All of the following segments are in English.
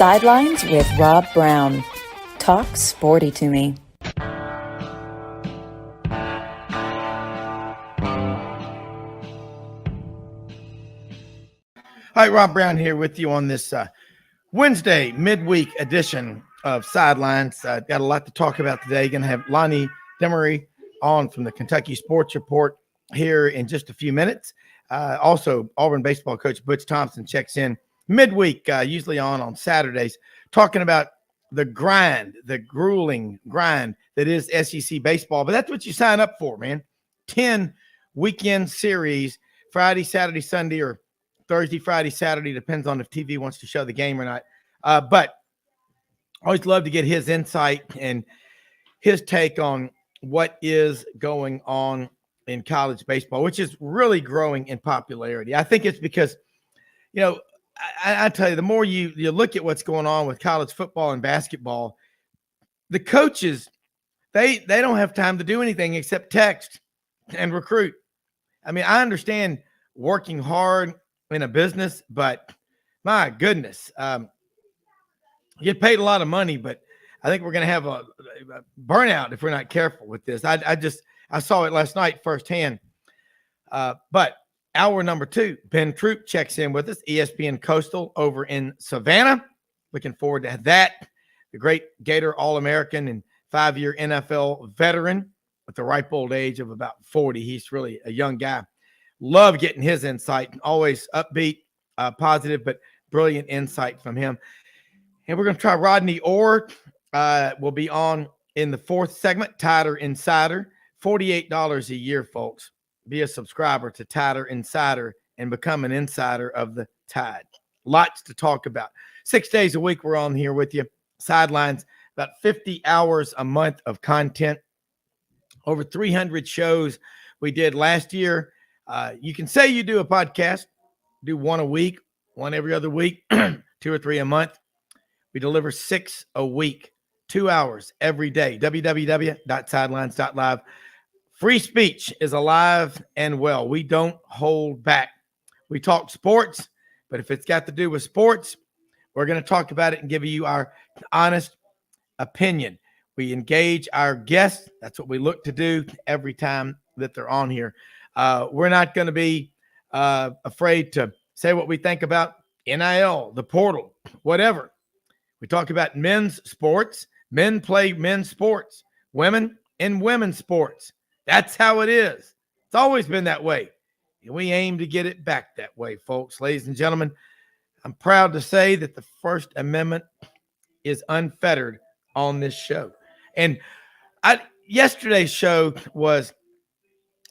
Sidelines with Rob Browne. Talk sporty to me. Hi, Rob Browne here with you on this Wednesday midweek edition of Sidelines. Got a lot to talk about today. Going to have Lonny, Demaree on from the Kentucky Sports Report here in just a few minutes. Also, Auburn baseball coach Butch Thompson checks in midweek, usually on Saturdays, talking about the grind, the grueling grind that is SEC baseball. But that's what you sign up for, man. 10 weekend series, Friday, Saturday, Sunday, or Thursday, Friday, Saturday, depends on if TV wants to show the game or not. But I always love to get his insight and his take on what is going on in college baseball, which is really growing in popularity. I think it's because, you know, I tell you, the more you look at what's going on with college football and basketball, the coaches, they don't have time to do anything except text and recruit. I mean, I understand working hard in a business, but my goodness, you get paid a lot of money, but I think we're going to have a burnout if we're not careful with this. I saw it last night firsthand. But hour number 2, Ben Troupe checks in with us, ESPN Coastal over in Savannah. Looking forward to that. The great Gator All-American and 5-year NFL veteran at the ripe old age of about 40. He's really a young guy. Love getting his insight. Always upbeat, positive, but brilliant insight from him. And we're going to try Rodney Orr. Will be on in the 4th segment, Tider Insider. $48 a year, folks. Be a subscriber to Tider Insider and become an insider of the Tide. Lots to talk about. 6 days a week we're on here with you. Sidelines, about 50 hours a month of content. Over 300 shows we did last year. You can say you do a podcast, do one a week, one every other week, 2 or 3 a month. We deliver 6 a week, 2 hours every day. www.sidelines.live. Free speech is alive and well. We don't hold back. We talk sports, but if it's got to do with sports, we're going to talk about it and give you our honest opinion. We engage our guests. That's what we look to do every time that they're on here. We're not going to be afraid to say what we think about NIL, the portal, whatever. We talk about men's sports. Men play men's sports. Women in women's sports. That's how it is. It's always been that way. And we aim to get it back that way, folks. Ladies and gentlemen, I'm proud to say that the First Amendment is unfettered on this show. And yesterday's show was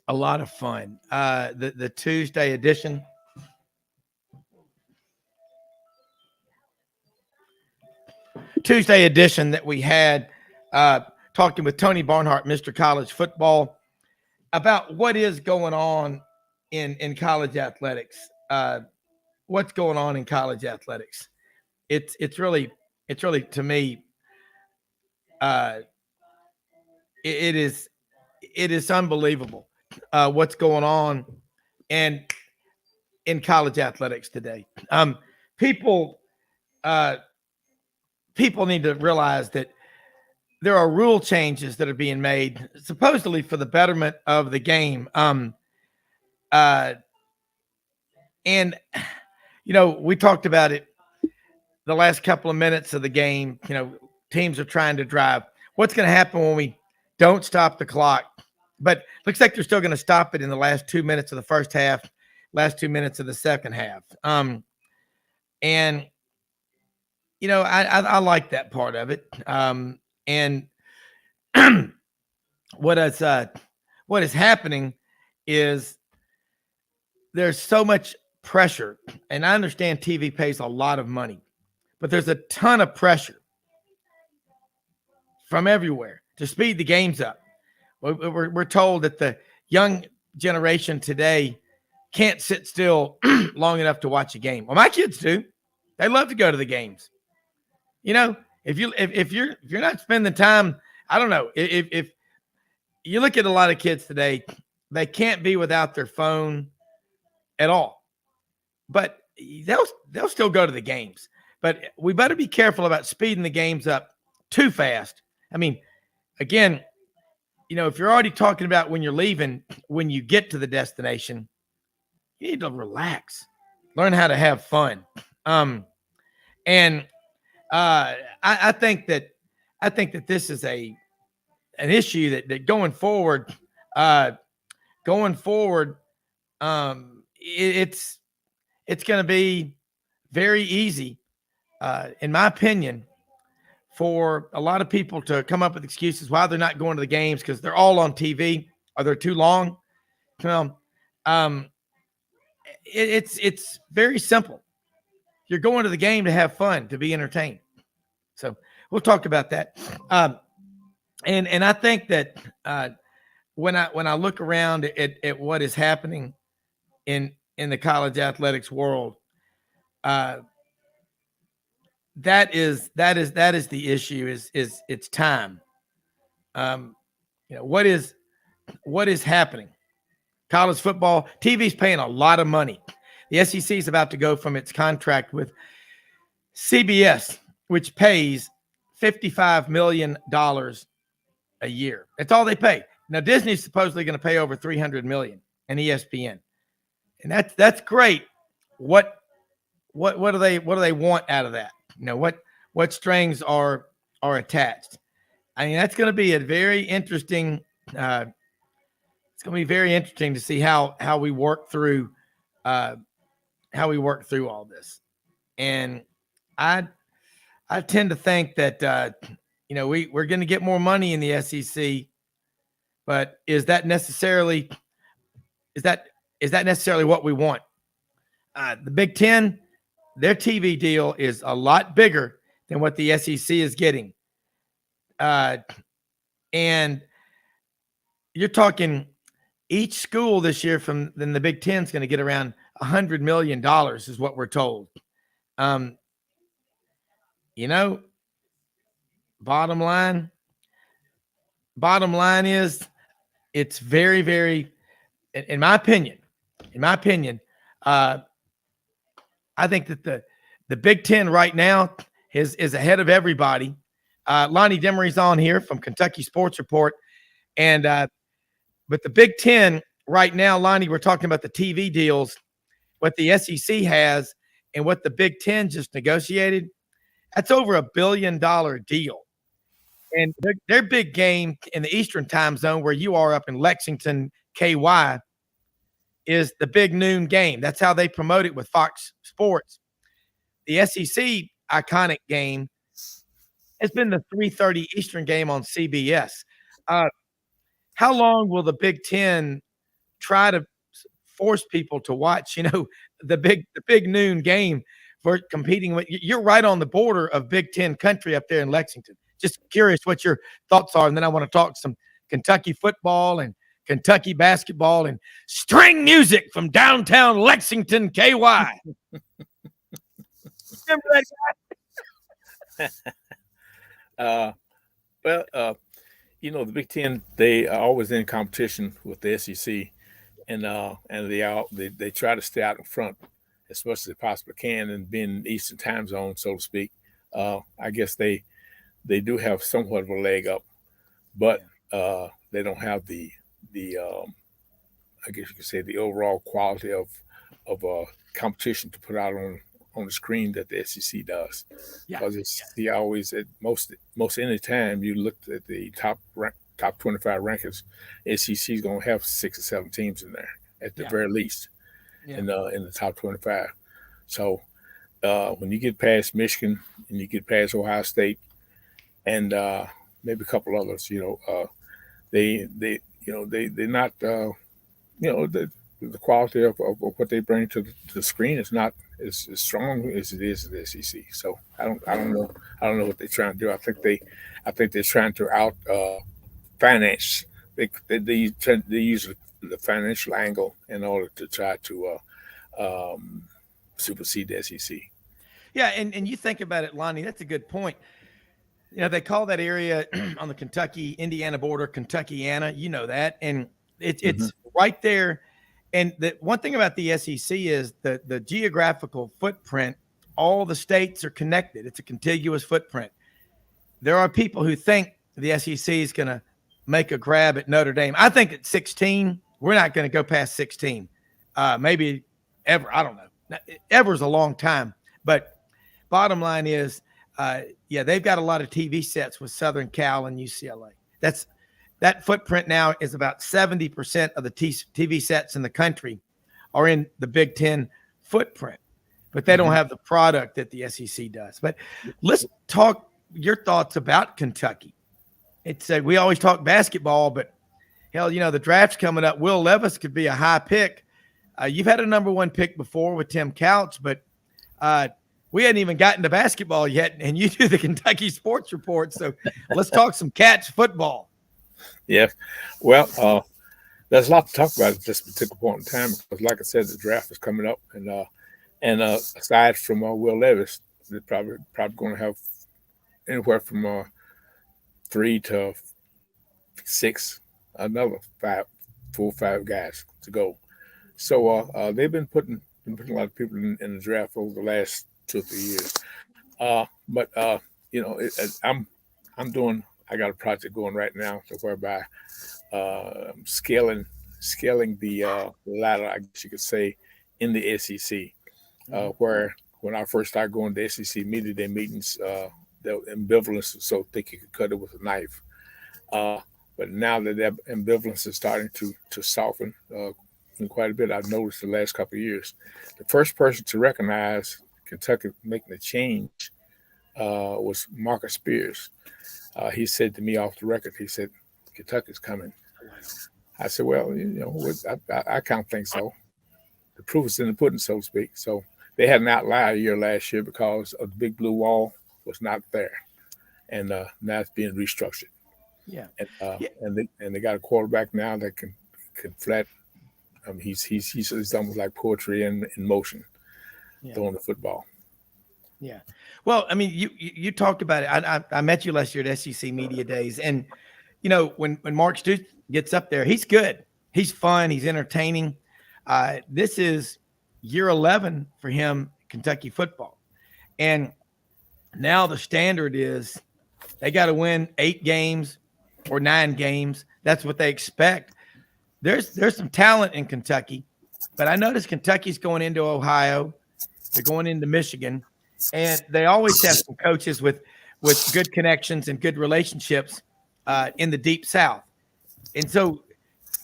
a lot of fun. The Tuesday edition. That we had talking with Tony Barnhart, Mr. College Football, about what is going on in college athletics. What's going on in college athletics? It's really to me, it is unbelievable what's going on in college athletics today. People need to realize that there are rule changes that are being made, supposedly for the betterment of the game. And, you know, we talked about it the last couple of minutes of the game. You know, teams are trying to drive. What's going to happen when we don't stop the clock? But looks like they're still going to stop it in the last 2 minutes of the first half, last 2 minutes of the second half. And, you know, I like that part of it. And what is happening is there's so much pressure, and I understand TV pays a lot of money, but there's a ton of pressure from everywhere to speed the games up. We're told that the young generation today can't sit still long enough to watch a game. Well, my kids do. They love to go to the games. You know, if you're not spending time, I don't know. If you look at a lot of kids today, they can't be without their phone at all. But they'll still go to the games. but we better be careful about speeding the games up too fast. I mean, again, if you're already talking about when you're leaving, when you get to the destination, you need to relax, learn how to have fun. And I think that this is an issue that going forward, it's going to be very easy, in my opinion, for a lot of people to come up with excuses why they're not going to the games because they're all on TV or they're too long. It's very simple. You're going to the game to have fun, to be entertained. So we'll talk about that. And I think that when I look around at what is happening in the college athletics world, that is the issue is it's time. What is happening? College football, TV's paying a lot of money. The SEC is about to go from its contract with CBS, which pays $55 million a year. That's all they pay. Now Disney's supposedly going to pay over $300 million, and ESPN, and that's great. What do they want out of that? What strings are attached? I mean, that's going to be a very interesting. It's going to be very interesting to see how we work through all this. And I tend to think that we're going to get more money in the SEC, but is that necessarily what we want? The Big Ten, their TV deal is a lot bigger than what the SEC is getting. And you're talking each school this year from the Big Ten is going to get around $100 million is what we're told. Bottom line is it's very, very, in my opinion, I think that the Big Ten right now is ahead of everybody. Lonny Demaree's on here from Kentucky Sports Report. And but the Big Ten right now, Lonny, we're talking about the TV deals, what the SEC has and what the Big Ten just negotiated. That's over $1 billion deal. And their big game in the Eastern time zone where you are up in Lexington, KY, is the big noon game. That's how they promote it with Fox Sports. The SEC iconic game has been the 3:30 Eastern game on CBS. How long will the Big Ten try to force people to watch, the big noon game for competing with? You're right on the border of Big Ten country up there in Lexington. Just curious what your thoughts are. And then I want to talk some Kentucky football and Kentucky basketball and string music from downtown Lexington, KY. Remember that guy? The Big Ten, they are always in competition with the SEC, and they try to stay out in front as much as they possibly can, and being in the Eastern time zone, so to speak. I guess they do have somewhat of a leg up, but they don't have the I guess you could say the overall quality of competition to put out on the screen that the SEC does. Because it's always at most any time you look at the top 25 rankings, SEC is going to have 6 or 7 teams in there at the very least in the top 25. So when you get past Michigan and you get past Ohio State and maybe a couple others, they're not the quality of what they bring to the screen is not as strong as it is in the SEC. So I don't know what they're trying to do. I think they're trying to out finance. They use the financial angle in order to try to supersede the SEC. Yeah, and you think about it, Lonny, that's a good point. They call that area on the Kentucky-Indiana border, Kentuckiana, that, and it's right there. And the one thing about the SEC is the geographical footprint all the states are connected. It's a contiguous footprint. There are people who think the SEC is going to make a grab at Notre Dame. I think at 16, we're not going to go past 16. Maybe ever. I don't know. Ever is a long time. But bottom line is, they've got a lot of TV sets with Southern Cal and UCLA. That footprint now is about 70% of the TV sets in the country are in the Big Ten footprint, but they don't have the product that the SEC does. But let's talk your thoughts about Kentucky. It's we always talk basketball, but hell, the draft's coming up. Will Levis could be a high pick. You've had a number one pick before with Tim Couch, but we hadn't even gotten to basketball yet, and you do the Kentucky Sports Report. So let's talk some Cats football. Yeah. Well, there's a lot to talk about at this particular point in time because, like I said, the draft is coming up, and aside from Will Levis, they're probably going to have anywhere from 3 to 6, another 4 or 5 guys to go. So they've been putting a lot of people in the draft over the last 2 or 3 years. But I got a project going right now whereby scaling the ladder, I guess you could say, in the SEC. Where when I first started going to SEC media day meetings, the ambivalence was so thick you could cut it with a knife. But now that ambivalence is starting to soften quite a bit, I've noticed the last couple of years. The first person to recognize Kentucky making a change was Marcus Spears. He said to me off the record, he said, "Kentucky's coming." I said, "Well, I kind of think so. The proof is in the pudding, so to speak." So they had an outlier year last year because of the big blue wall was not there, and now it's being restructured. Yeah, and they got a quarterback now that can flat. I mean, he's almost like poetry in motion, throwing the football. Yeah. Well, I mean, you talked about it. I met you last year at SEC Media Days, and when Mark Stoops gets up there, he's good. He's fun. He's entertaining. This is year 11 for him, Kentucky football, and now the standard is they got to win 8 games or 9 games. That's what they expect. There's some talent in Kentucky, but I noticed Kentucky's going into Ohio. They're going into Michigan. And they always have some coaches with good connections and good relationships in the Deep South. And so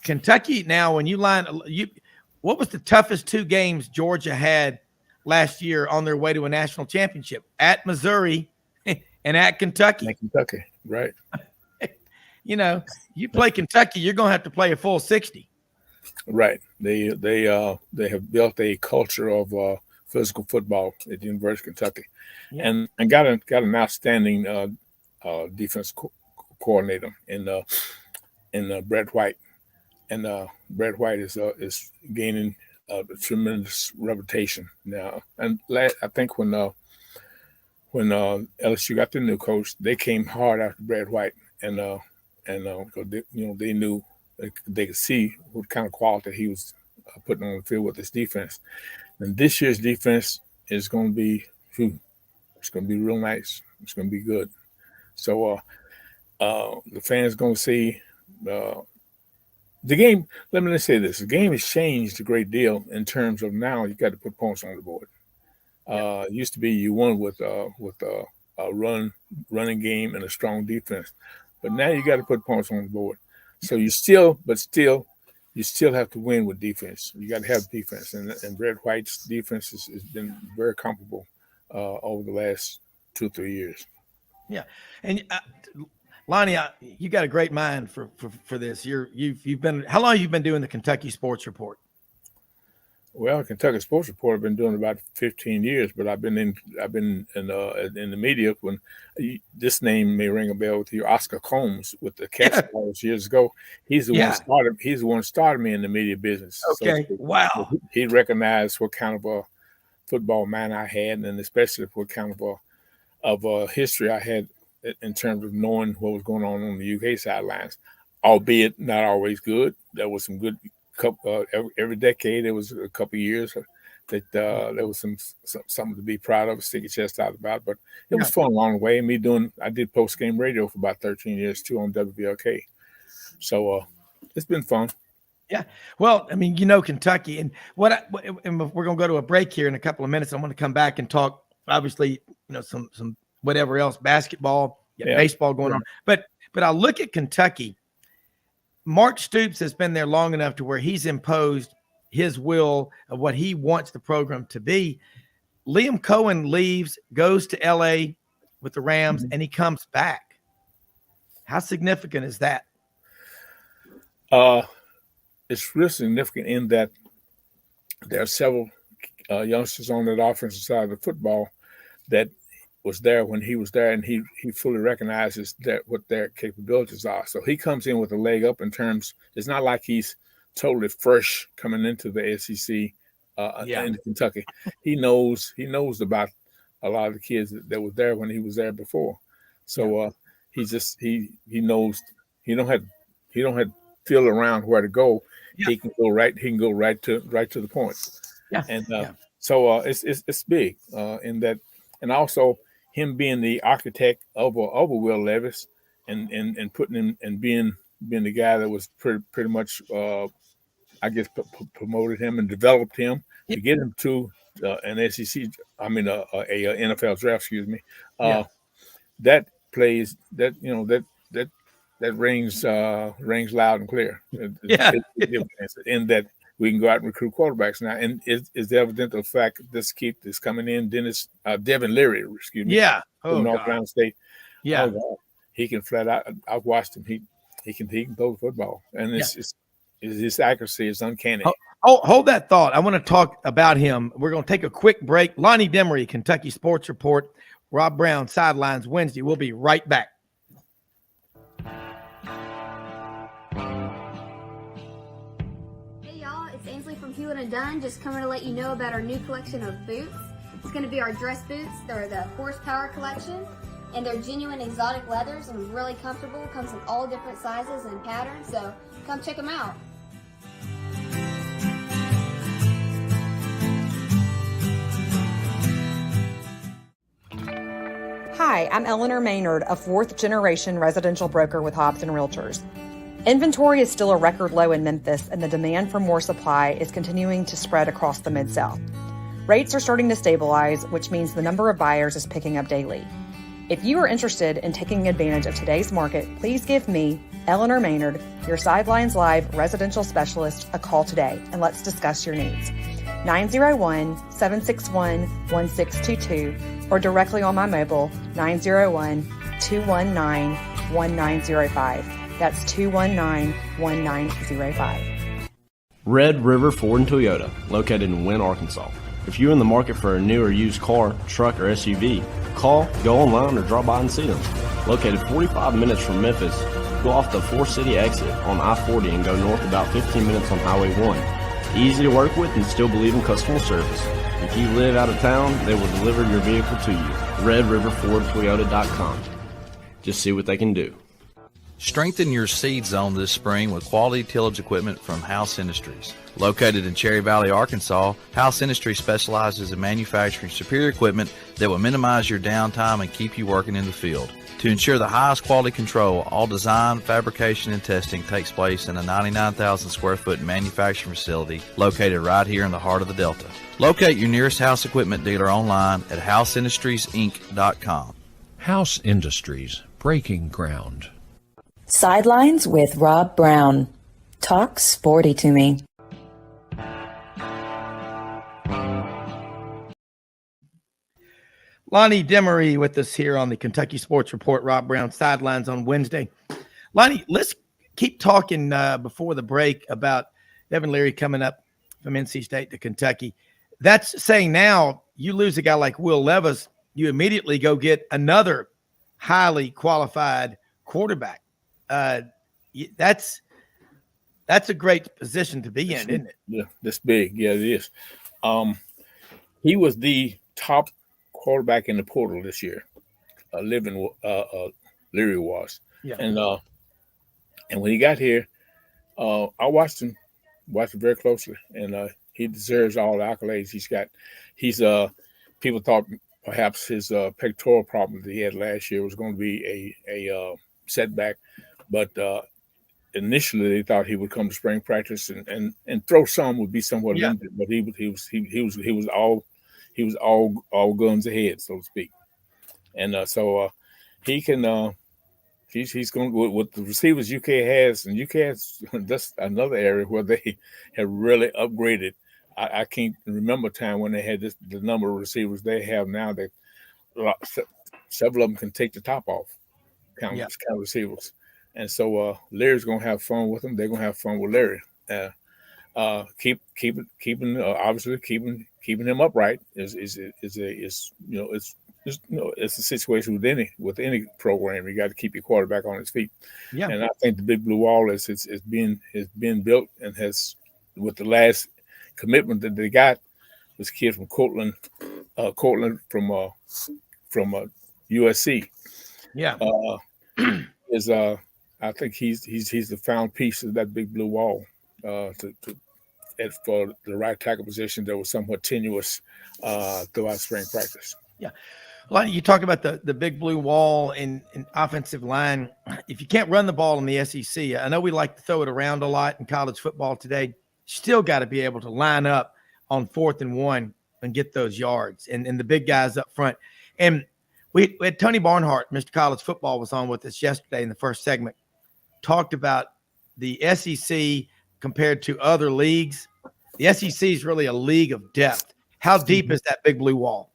Kentucky now, when what was the toughest 2 games Georgia had last year on their way to a national championship? At Missouri and at Kentucky. At Kentucky, right. You play Kentucky, you're going to have to play a full 60. Right. They have built a culture of physical football at the University of Kentucky, and got an outstanding defense coordinator in Brett White, and Brett White is gaining a tremendous reputation now. And I think when LSU got the new coach, they came hard after Brett White, and they knew they could see what kind of quality he was putting on the field with his defense. And this year's defense is going to be, it's going to be real nice. It's going to be good. So the fans going to see the game. Let me say this: the game has changed a great deal in terms of now you got to put points on the board. It used to be you won with a running game and a strong defense, but now you got to put points on the board. So you still have to win with defense. You got to have defense, and Brett White's defense has been very comparable over the last 2 or 3 years. Yeah, and Lonny, you got a great mind for this. You've been, how long have you been doing the Kentucky Sports Report? Well, Kentucky Sports Report I've been doing about 15 years, but I've been in the media when this name may ring a bell with you. Oscar Combs with the Cats years ago. He's the one started. He's the one started me in the media business. Okay, so wow. He recognized what kind of a football mind I had, and especially what kind of a history I had in terms of knowing what was going on the UK sidelines, albeit not always good. There was some good. Every decade there was a couple of years that there was something to be proud of, stick your chest out about. But it was fun along the way. And I did post game radio for about 13 years too on WVLK. So it's been fun. Yeah. Well, I mean, Kentucky, and and we're going to go to a break here in a couple of minutes. I'm going to come back and talk, obviously, some whatever else, basketball, baseball going on. But I look at Kentucky. Mark Stoops has been there long enough to where he's imposed his will of what he wants the program to be. Liam Cohen leaves, goes to LA with the Rams, and he comes back. How significant is that? It's real significant in that there are several youngsters on that offensive side of the football that was there when he was there, and he fully recognizes what their capabilities are. So he comes in with a leg up in terms. It's not like he's totally fresh coming into the SEC in Kentucky. He knows about a lot of the kids that were there when he was there before. So he knows he don't have to feel around where to go. Yeah. He can go right to the point. Yeah. And so it's big in that, and also him being the architect over Will Levis and putting him and being the guy that was pretty much promoted him and developed him to get him to an SEC. I mean a NFL draft. Excuse me. That plays that that rings loud and clear. In that we can go out and recruit quarterbacks now, and it's evident of the fact that this kid is coming in, Devin Leary, excuse me, from North Carolina State. Yeah, he can flat out. I've watched him. He can throw the football, and his accuracy is uncanny. Hold that thought. I want to talk about him. We're going to take a quick break. Lonny Demaree, Kentucky Sports Report. Rob Browne, Sidelines Wednesday. We'll be right back. And Dunn, just coming to let you know about our new collection of boots. It's going to be our dress boots. They're the Horsepower collection, and they're genuine exotic leathers and really comfortable. Comes in all different sizes and patterns, so come check them out. Hi, I'm Eleanor Maynard, a fourth-generation residential broker with Hobbs & Realtors. Inventory is still a record low in Memphis, and the demand for more supply is continuing to spread across the Mid-South. Rates are starting to stabilize, which means the number of buyers is picking up daily. If you are interested in taking advantage of today's market, please give me, Eleanor Maynard, your Sidelines Live residential specialist, a call today, and let's discuss your needs. 901-761-1622 or directly on my mobile, 901-219-1905. That's 219-1905. Red River Ford and Toyota, located in Wynne, Arkansas. If you're in the market for a new or used car, truck, or SUV, call, go online, or drop by and see them. Located 45 minutes from Memphis, go off the 4-city exit on I-40 and go north about 15 minutes on Highway 1. Easy to work with and still believe in customer service. If you live out of town, they will deliver your vehicle to you. RedRiverFordToyota.com. Just see what they can do. Strengthen your seed zone this spring with quality tillage equipment from House Industries. Located in Cherry Valley, Arkansas, House Industries specializes in manufacturing superior equipment that will minimize your downtime and keep you working in the field. To ensure the highest quality control, all design, fabrication, and testing takes place in a 99,000 square foot manufacturing facility located right here in the heart of the Delta. Locate your nearest House equipment dealer online at houseindustriesinc.com. House Industries, breaking ground. Sidelines with Rob Browne. Talk sporty to me. Lonny Demaree with us here on the Kentucky Sports Report. Rob Browne, Sidelines on Wednesday. Lonny, let's keep talking before the break about Devin Leary coming up from NC State to Kentucky. That's saying now you lose a guy like Will Levis, you immediately go get another highly qualified quarterback. That's a great position to be in, isn't it? Yeah, that's big. Yeah, it is. He was the top quarterback in the portal this year. Leary was. Yeah. And when he got here, I watched him very closely, and he deserves all the accolades he's got. People thought perhaps his pectoral problem that he had last year was going to be a setback, but initially they thought he would come to spring practice and throw some would be somewhat limited, but he was all guns ahead, so to speak, and so he can. He's going with the receivers UK has, and UK has that's another area where they have really upgraded. I can't remember a time when they had the number of receivers they have now. That several of them can take the top off, count receivers, and so Larry's going to have fun with them. They're going to have fun with Larry. Obviously keeping him upright is it's a situation with any program. You got to keep your quarterback on his feet. Yeah. And I think the Big Blue Wall is being built, and has, with the last commitment that they got, this kid from Cortland from USC. Yeah. I think he's the found piece of that Big Blue Wall for the right tackle position that was somewhat tenuous throughout spring practice. Yeah. Lonny, you talk about the Big Blue Wall and offensive line. If you can't run the ball in the SEC, I know we like to throw it around a lot in college football today. Still got to be able to line up on 4th and 1 and get those yards, and the big guys up front. And we had Tony Barnhart, Mr. College Football, was on with us yesterday in the first segment, talked about the SEC compared to other leagues. The SEC is really a league of depth. How deep is that Big Blue Wall?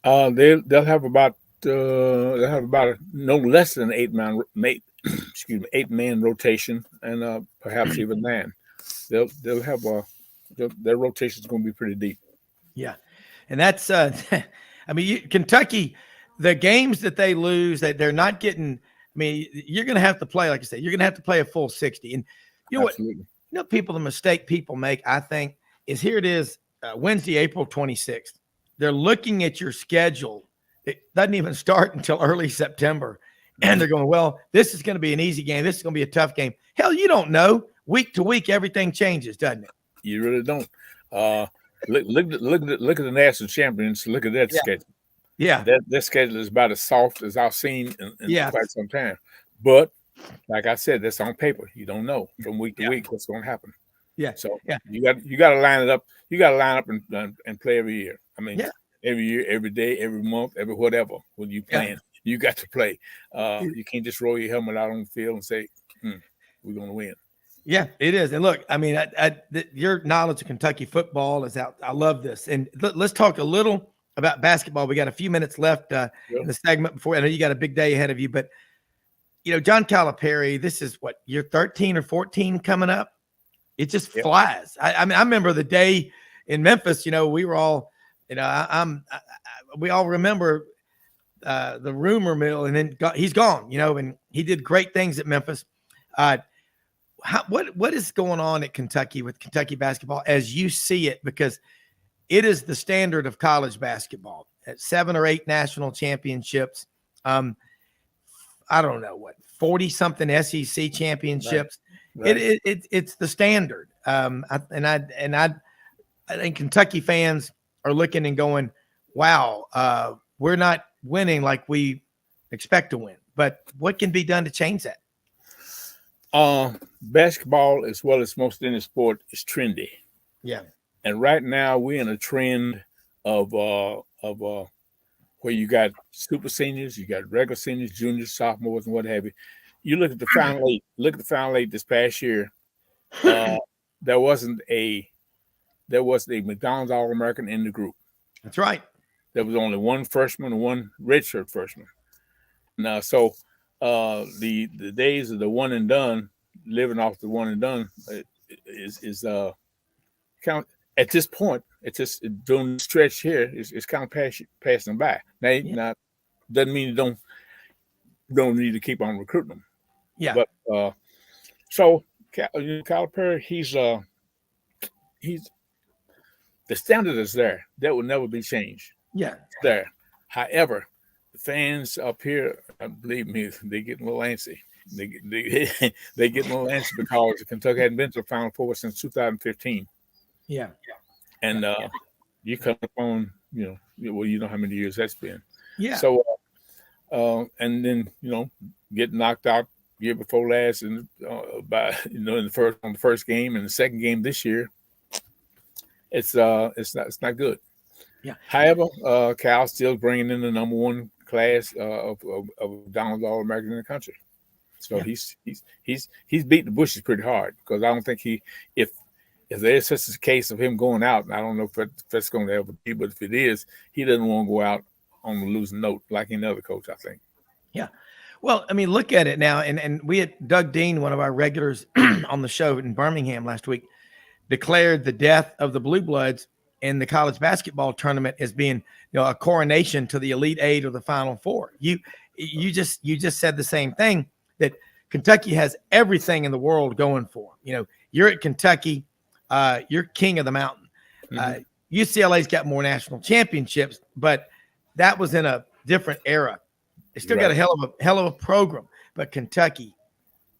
They'll have about no less than 8-man rotation, and perhaps even 9. They'll have their rotation is going to be pretty deep. Yeah, and that's Kentucky, the games that they lose that they're not getting. I mean, you're going to have to play, like I said, you're going to have to play a full 60. And you know Absolutely. What? The mistake people make, I think, is here it is Wednesday, April 26th. They're looking at your schedule. It doesn't even start until early September. And they're going, well, this is going to be an easy game. This is going to be a tough game. Hell, you don't know. Week to week, everything changes, doesn't it? You really don't. Look at the national champions. Look at that schedule. Yeah. That schedule is about as soft as I've seen in quite some time. But like I said, that's on paper. You don't know from week to week what's going to happen. Yeah. So you got to line it up. You got to line up and play every year. I mean, every year, every day, every month, every whatever. When you playing, you got to play. You can't just roll your helmet out on the field and say, "We're going to win." Yeah, it is. And look, I mean, your knowledge of Kentucky football is out. I love this. And let's talk a little about basketball. We got a few minutes left in the segment before. I know you got a big day ahead of you, but John Calipari, this is what, year 13 or 14 coming up. It just flies. I mean, I remember the day in Memphis. We were all, we all remember the rumor mill, and then he's gone. And he did great things at Memphis. What is going on at Kentucky with Kentucky basketball as you see it? Because it is the standard of college basketball at 7 or 8 national championships. I don't know what 40-something SEC championships. Right. It's the standard. I think Kentucky fans are looking and going, wow, we're not winning like we expect to win. But what can be done to change that? Basketball, as well as most any sport, is trendy. Yeah. And right now we're in a trend of where you got super seniors, you got regular seniors, juniors, sophomores, and what have you. You look at the final eight. Look at the final eight this past year. There wasn't a McDonald's All-American in the group. That's right. There was only one freshman and one redshirt freshman. Now, so the days of the one and done, living off the one and done, is kind of, at this point, it's just during the stretch here, it's kind of passing by. Now, doesn't mean you don't need to keep on recruiting them. Yeah. But so Calipari, he's the standard is there. That will never be changed. Yeah. It's there. However, the fans up here, believe me, they get a little antsy. They get a little antsy because Kentucky hadn't been to the Final Four since 2015. Yeah. And you come up on, well, you know how many years that's been. Yeah. So, and then, get knocked out year before last and in the first game and the second game this year, it's not good. Yeah. However, Cal's still bringing in the number one class of Donald All-American in the country. So he's beating the bushes pretty hard, because I don't think if there's such a case of him going out, and I don't know if that's going to ever be, but if it is, he doesn't want to go out on the losing note like any other coach, I think. Yeah. Well, I mean, look at it now. And we had Doug Dean, one of our regulars on the show in Birmingham last week, declared the death of the Blue Bloods in the college basketball tournament as being, a coronation to the Elite Eight or the Final Four. You just said the same thing, that Kentucky has everything in the world going for them. You're at Kentucky, you're king of the mountain. Mm-hmm. UCLA's got more national championships, but that was in a different era. They still got a hell of a program, but Kentucky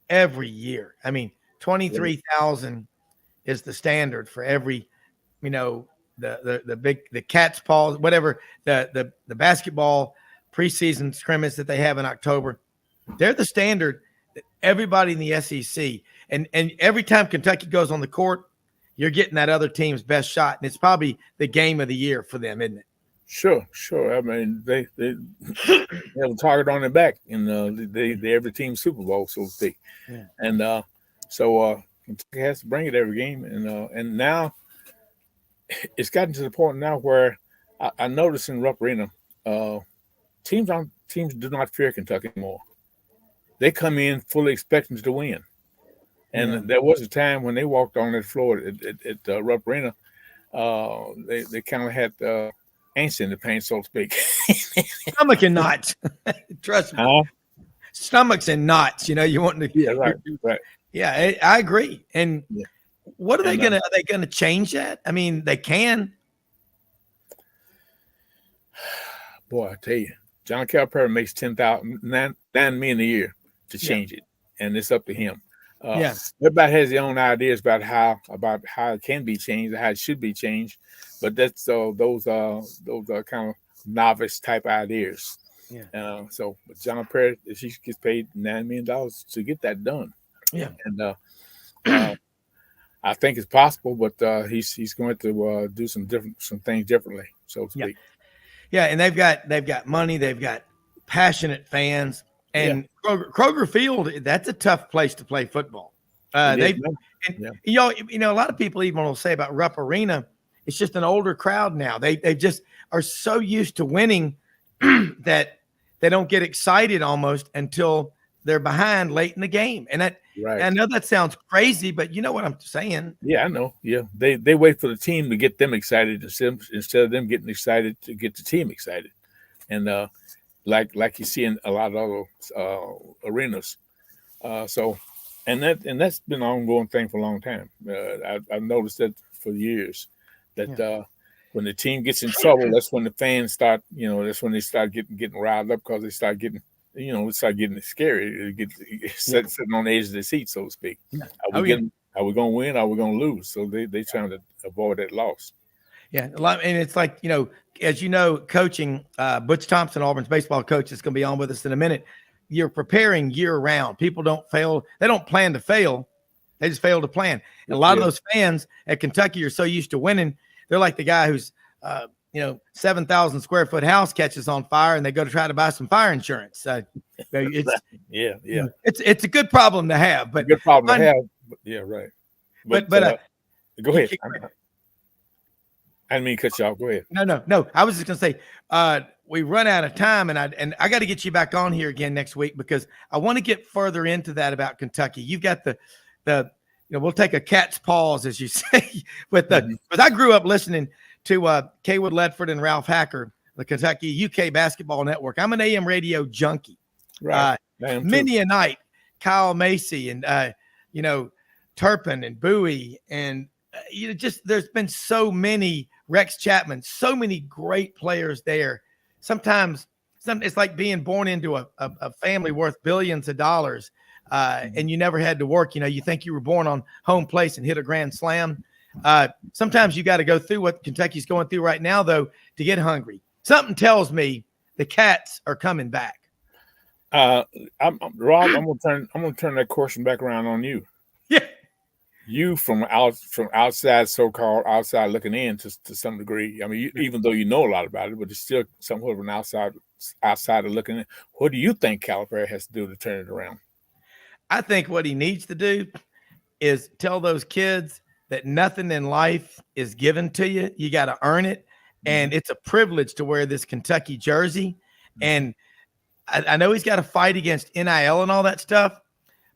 every year. I mean, 23,000 is the standard for every, the cat's paws, whatever, the basketball preseason scrimmage that they have in October. They're the standard that everybody in the SEC, and every time Kentucky goes on the court, you're getting that other team's best shot, and it's probably the game of the year for them, isn't it? Sure. I mean, they have a target on their back in they every team Super Bowl, so to speak. Yeah. And so Kentucky has to bring it every game, and now it's gotten to the point now where I noticed in Rupp Arena, teams do not fear Kentucky anymore. They come in fully expecting to win. And there was a time when they walked on that floor at Rupp Arena, they kind of had ants in the paint, so to speak. Stomach and knots. Trust me. Stomachs and knots. You want to. Yeah, right. Yeah, I agree. And what are they gonna? Are they gonna change that? I mean, they can. Boy, I tell you, John Calipari makes $9 million a year to change it, and it's up to him. Everybody has their own ideas about how it can be changed, how it should be changed, but that's those are kind of novice type ideas. Yeah. But John Perry, he gets paid $9 million to get that done. Yeah. And I think it's possible, but he's going to do some things differently, so to speak. Yeah, and they've got money, they've got passionate fans. And Kroger Field, that's a tough place to play football. A lot of people even will say about Rupp Arena, it's just an older crowd now. They just are so used to winning that they don't get excited almost until they're behind late in the game. And I know that sounds crazy, but you know what I'm saying. Yeah, I know. Yeah, they wait for the team to get them excited instead of them getting excited to get the team excited. And like you see in a lot of other arenas. And that's been an ongoing thing for a long time. I've noticed that for years, that when the team gets in trouble, that's when the fans start, that's when they start getting riled up, because they start getting, it start getting scary. Sitting on the edge of the seat, so to speak. Yeah. Are we going to win? Are we going to lose? So they trying to avoid that loss. Yeah, and it's like, as you know, coaching, Butch Thompson, Auburn's baseball coach, is going to be on with us in a minute. You're preparing year round. People don't fail. They don't plan to fail. They just fail to plan. And a lot of those fans at Kentucky are so used to winning. They're like the guy who's, 7,000 square foot house catches on fire, and they go to try to buy some fire insurance. It's a good problem to have. But good problem to have. But, yeah, right. But go ahead. I didn't mean to cut you off. Go ahead. No. I was just going to say, we run out of time, and I got to get you back on here again next week, because I want to get further into that about Kentucky. You've got the we'll take a cat's paws, as you say, but I grew up listening to Kaywood Ledford and Ralph Hacker, the Kentucky UK Basketball Network. I'm an AM radio junkie. Right. Many a night, Kyle Macy and Turpin and Bowie, and there's been so many, Rex Chapman, so many great players there. Sometimes it's like being born into a family worth billions of dollars, and you never had to work. You think you were born on home place and hit a grand slam. Sometimes you got to go through what Kentucky's going through right now, though, to get hungry. Something tells me the Cats are coming back. Rob, I'm gonna turn that question back around on you. Yeah. You from outside, so-called outside looking in to some degree. I mean, even though you know a lot about it, but it's still somewhat of an outsider looking in. What do you think Calipari has to do to turn it around? I think what he needs to do is tell those kids that nothing in life is given to you. You got to earn it. And it's a privilege to wear this Kentucky jersey. And I know he's got to fight against NIL and all that stuff,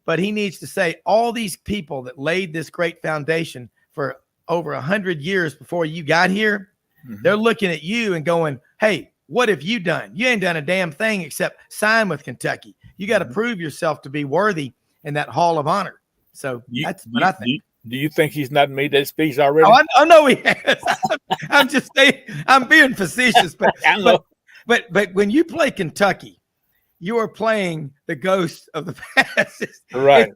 but he needs to say all these people that laid this great foundation for over 100 years before you got here, they're looking at you and going, hey, what have you done? You ain't done a damn thing except sign with Kentucky. You got to prove yourself to be worthy in that Hall of Honor. So that's what I think. Do you think he's not made that speech already? Oh, I know he has. I'm just saying, I'm being facetious, but when you play Kentucky, you are playing the ghost of the past. Right.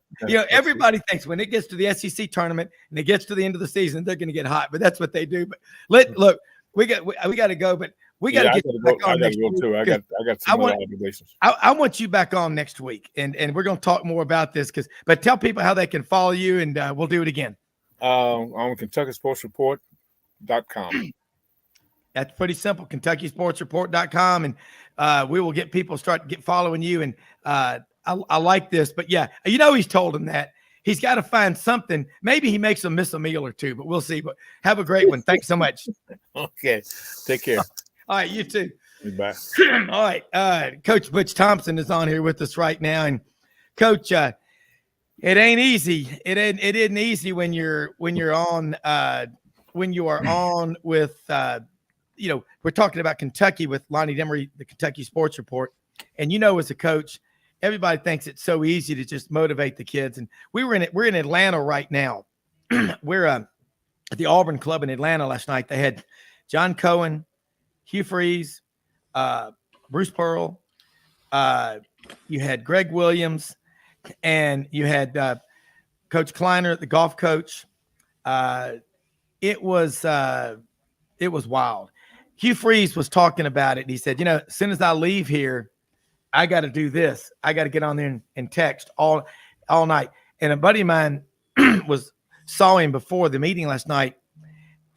Everybody thinks when it gets to the SEC tournament and it gets to the end of the season, they're going to get hot, but that's what they do. But look, we got to go, but we got to get back on next week. Too. I got some other obligations. I want you back on next week, and we're going to talk more about this but tell people how they can follow you, and we'll do it again. On KentuckySportsReport.com. That's pretty simple. KentuckySportsReport.com, and we will get people following you. And I like this, but yeah, he's told him that he's got to find something. Maybe he makes them miss a meal or two, but we'll see. But have a great one. Thanks so much. Okay, take care. All right, you too. Bye. All right, Coach Butch Thompson is on here with us right now, and Coach, it ain't easy. It isn't easy when you are on with. We're talking about Kentucky with Lonny Demaree, the Kentucky Sports Report. And as a coach, everybody thinks it's so easy to just motivate the kids. And we're in Atlanta right now. We're at the Auburn club in Atlanta last night. They had John Cohen, Hugh Freeze, Bruce Pearl. You had Greg Williams, and you had Coach Kleiner, the golf coach. It was wild. Hugh Freeze was talking about it. And he said, as soon as I leave here, I got to do this. I got to get on there and text all night. And a buddy of mine saw him before the meeting last night.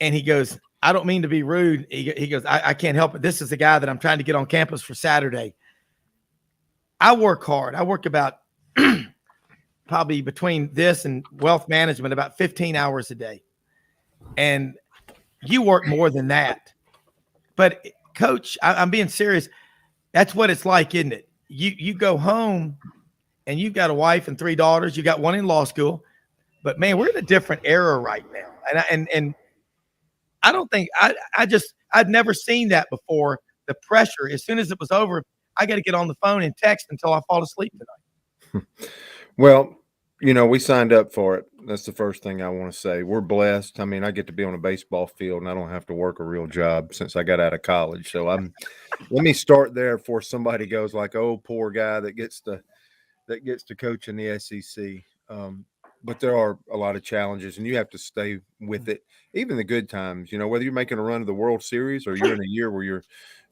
And he goes, I don't mean to be rude. He goes, I can't help it. This is the guy that I'm trying to get on campus for Saturday. I work hard. I work about probably between this and wealth management, about 15 hours a day. And you work more than that. But, Coach, I'm being serious. That's what it's like, isn't it? You go home and you've got a wife and 3 daughters. You got one in law school. But, man, we're in a different era right now. And I don't think I'd never seen that before. The pressure, as soon as it was over, I got to get on the phone and text until I fall asleep tonight. Well, we signed up for it. That's the first thing I want to say. We're blessed. I mean, I get to be on a baseball field and I don't have to work a real job since I got out of college. So let me start there before somebody goes like, oh, poor guy that gets to coach in the SEC. But there are a lot of challenges and you have to stay with it. Even the good times, whether you're making a run of the World Series or you're in a year where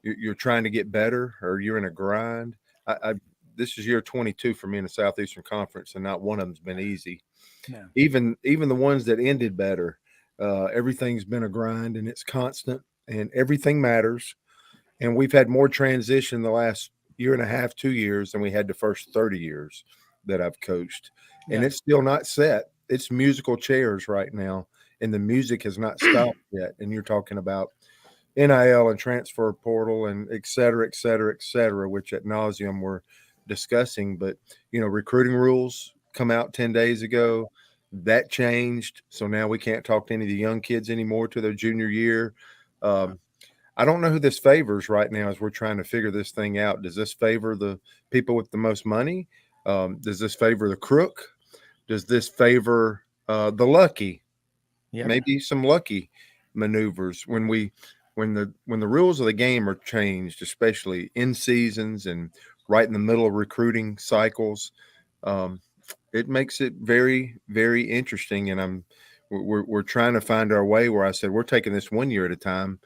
you're trying to get better or you're in a grind. This is year 22 for me in the Southeastern Conference, and not one of them's been easy. No. Even the ones that ended better, everything's been a grind, and it's constant, and everything matters. And we've had more transition the last year and a half, 2 years than we had the first 30 years that I've coached. Yeah. And it's still not set. It's musical chairs right now, and the music has not stopped yet. And you're talking about NIL and transfer portal and et cetera, which at nauseum we're discussing. But recruiting rules come out 10 days ago. That changed, so now we can't talk to any of the young kids anymore to their junior year. I don't know who this favors right now as we're trying to figure this thing out. Does this favor the people with the most money? Does this favor the crook? Does this favor the lucky? Yeah. Maybe some lucky maneuvers when the rules of the game are changed, especially in seasons and right in the middle of recruiting cycles. It makes it very, very interesting. And we're trying to find our way. Where I said we're taking this 1 year at a time,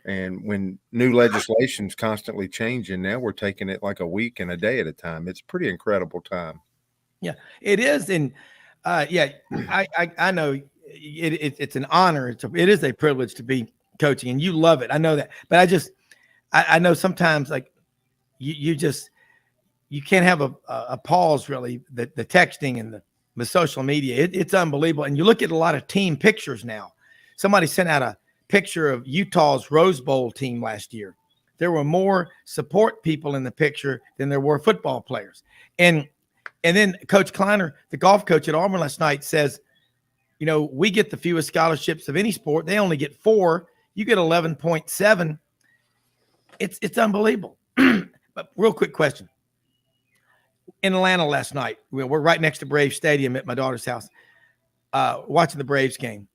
and when new legislation's constantly changing, now we're taking it like a week and a day at a time. It's a pretty incredible time. Yeah, it is. And I know it's an honor. It is a privilege to be coaching, and you love it. I know that, but I know sometimes like you can't have a pause really. The texting and the social media, it's unbelievable. And you look at a lot of team pictures now. Somebody sent out a picture of Utah's Rose Bowl team last year. There were more support people in the picture than there were football players. And then Coach Kleiner, the golf coach at Auburn last night, says, we get the fewest scholarships of any sport. They only get 4. You get 11.7. It's unbelievable. But real quick question. In Atlanta last night, we're right next to Braves Stadium at my daughter's house, watching the Braves game.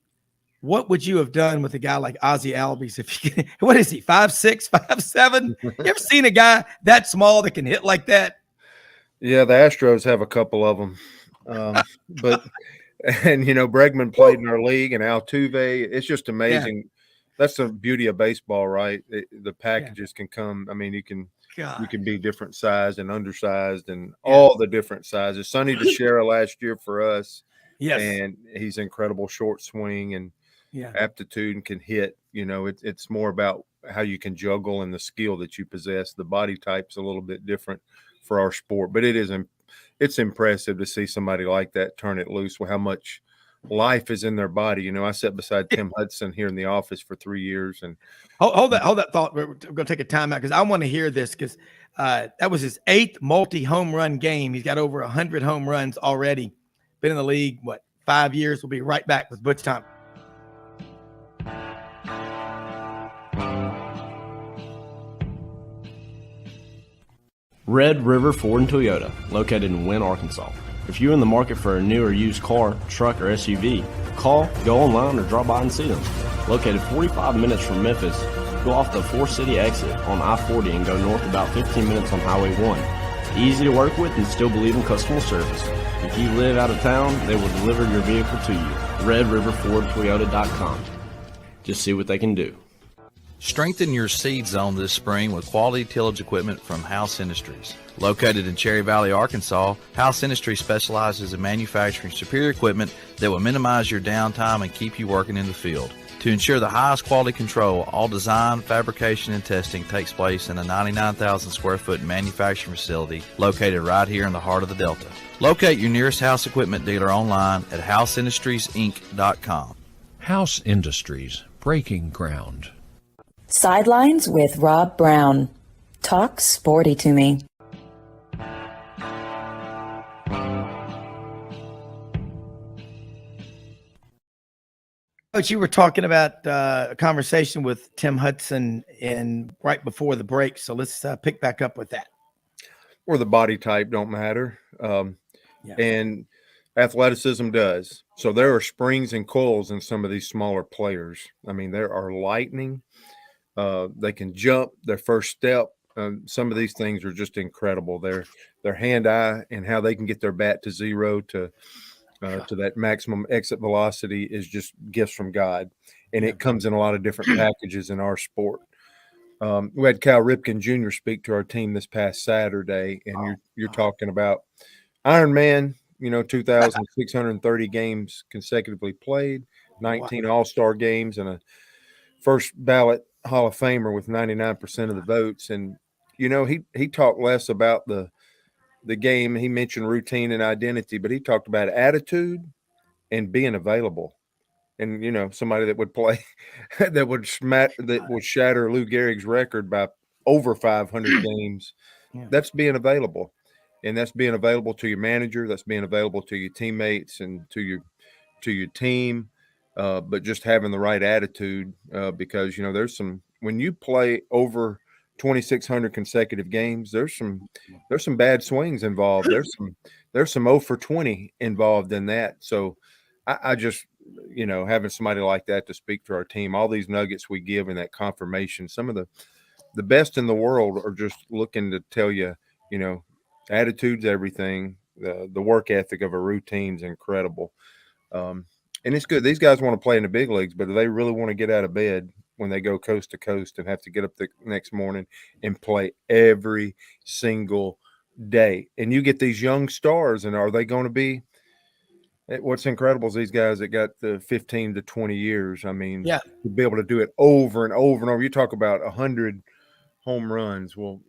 What would you have done with a guy like Ozzie Albies? What is he, 5'6", 5'7"? You ever seen a guy that small that can hit like that? Yeah, the Astros have a couple of them. But Bregman played in our league, and Altuve. It's just amazing. Yeah. That's the beauty of baseball, right? The packages can come. I mean, you can be different size and undersized and all the different sizes. Sonny DeShera last year for us. Yes. And he's incredible short swing and aptitude and can hit. It's more about how you can juggle and the skill that you possess. The body type's a little bit different for our sport, but it's impressive to see somebody like that turn it loose with how much life is in their body. I sat beside Tim Hudson here in the office for 3 years. And hold that thought. We're going to take a timeout because I want to hear this because that was his 8th multi-home run game. He's got over 100 home runs already. Been in the league, 5 years? We'll be right back with Butch Thompson. Red River Ford and Toyota, located in Wynne, Arkansas. If you're in the market for a new or used car, truck, or SUV, call, go online, or drop by and see them. Located 45 minutes from Memphis, go off the 4-city exit on I-40 and go north about 15 minutes on Highway 1. Easy to work with and still believe in customer service. If you live out of town, they will deliver your vehicle to you. RedRiverFordToyota.com. Just see what they can do. Strengthen your seed zone this spring with quality tillage equipment from House Industries. Located in Cherry Valley, Arkansas, House Industries specializes in manufacturing superior equipment that will minimize your downtime and keep you working in the field. To ensure the highest quality control, all design, fabrication, and testing takes place in a 99,000 square foot manufacturing facility located right here in the heart of the Delta. Locate your nearest House equipment dealer online at houseindustriesinc.com. House Industries, breaking ground. Sidelines with Rob Browne. Talk sporty to me. Coach, you were talking about a conversation with Tim Hudson right before the break, so let's pick back up with that. Or the body type don't matter, and athleticism does. So there are springs and coils in some of these smaller players. I mean, there are lightning. They can jump their first step. Some of these things are just incredible. Their hand-eye and how they can get their bat to zero to that maximum exit velocity is just gifts from God. And it comes in a lot of different packages in our sport. We had Cal Ripken Jr. speak to our team this past Saturday, and you're talking about Iron Man, 2,630 games consecutively played, 19 All-Star games, and a first ballot Hall of Famer with 99% of the votes. And, he talked less about the game. He mentioned routine and identity, but he talked about attitude and being available. And, somebody that would play that would shatter Lou Gehrig's record by over 500 games. Yeah. That's being available. And that's being available to your manager. That's being available to your teammates and to your team. But just having the right attitude, because, there's some, when you play over 2,600 consecutive games, there's some bad swings involved. There's some 0 for 20 involved in that. So I just, having somebody like that to speak to our team, all these nuggets we give in that confirmation, some of the best in the world are just looking to tell you, attitude's everything. The work ethic of a routine's incredible. And it's good. These guys want to play in the big leagues, but they really want to get out of bed when they go coast to coast and have to get up the next morning and play every single day. And you get these young stars, and are they going to be – what's incredible is these guys that got the 15 to 20 years. I mean, Yeah. to be able to do it over and over and over. You talk about 100 home runs. Well,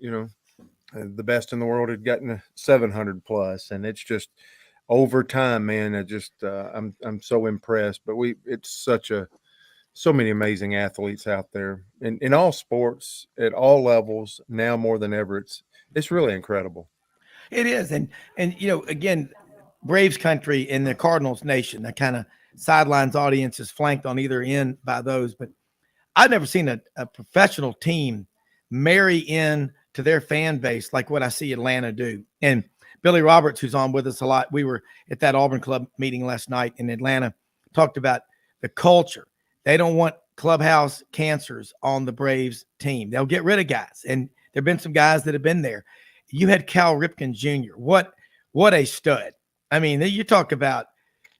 the best in the world had gotten 700 plus, and it's just – over time, man, I'm so impressed. But it's so many amazing athletes out there in all sports at all levels now more than ever. It's really incredible. It is, and again, Braves country and the Cardinals nation. That kind of sidelines audience is flanked on either end by those. But I've never seen a professional team marry in to their fan base like what I see Atlanta do. And Billy Roberts, who's on with us a lot, we were at that Auburn club meeting last night in Atlanta, talked about the culture. They don't want clubhouse cancers on the Braves team. They'll get rid of guys. And there have been some guys that have been there. You had Cal Ripken Jr. What a stud. I mean, you talk about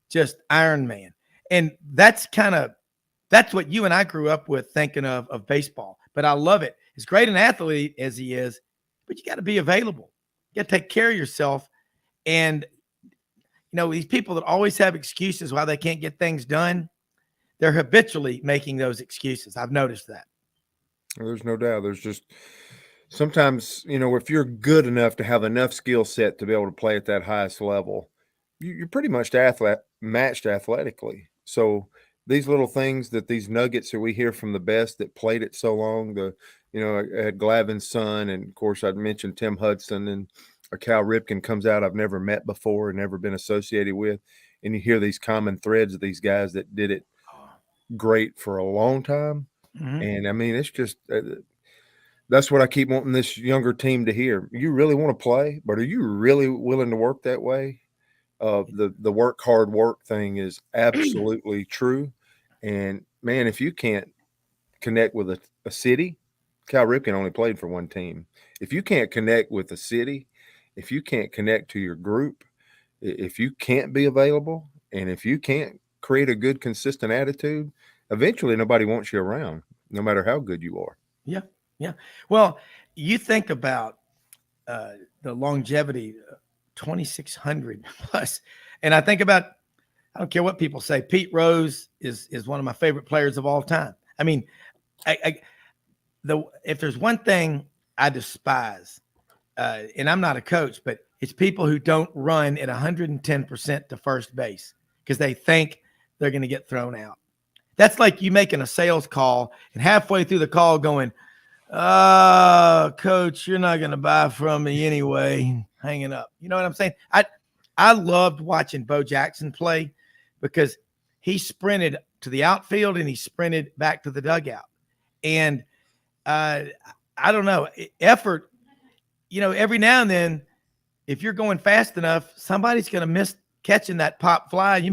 just Iron Man. And that's what you and I grew up with thinking of baseball. But I love it. As great an athlete as he is, but you got to be available. You got to take care of yourself. And, these people that always have excuses why they can't get things done, they're habitually making those excuses. I've noticed that. There's no doubt. There's just sometimes, if you're good enough to have enough skill set to be able to play at that highest level, you're pretty much matched athletically. So these little things these nuggets that we hear from the best that played it so long, I had Glavin's son, and of course I'd mentioned Tim Hudson, and a Cal Ripken comes out I've never met before and never been associated with. And you hear these common threads of these guys that did it great for a long time. Mm-hmm. And I mean, it's just that's what I keep wanting this younger team to hear. You really want to play, but are you really willing to work that way? The work hard work thing is absolutely true. And man, if you can't connect with a city, Cal Ripken only played for one team. If you can't connect with a city, if you can't connect to your group, if you can't be available, and if you can't create a good, consistent attitude, eventually nobody wants you around, no matter how good you are. Yeah. Yeah. Well, you think about the longevity, 2,600 plus. And I think about, I don't care what people say, Pete Rose is one of my favorite players of all time. I mean, if there's one thing I despise, and I'm not a coach, but it's people who don't run at 110% to first base because they think they're going to get thrown out. That's like you making a sales call and halfway through the call going, coach, you're not going to buy from me anyway. Hanging up. You know what I'm saying? I loved watching Bo Jackson play because he sprinted to the outfield and he sprinted back to the dugout. And I don't know, effort, every now and then, if you're going fast enough, somebody's going to miss catching that pop fly. You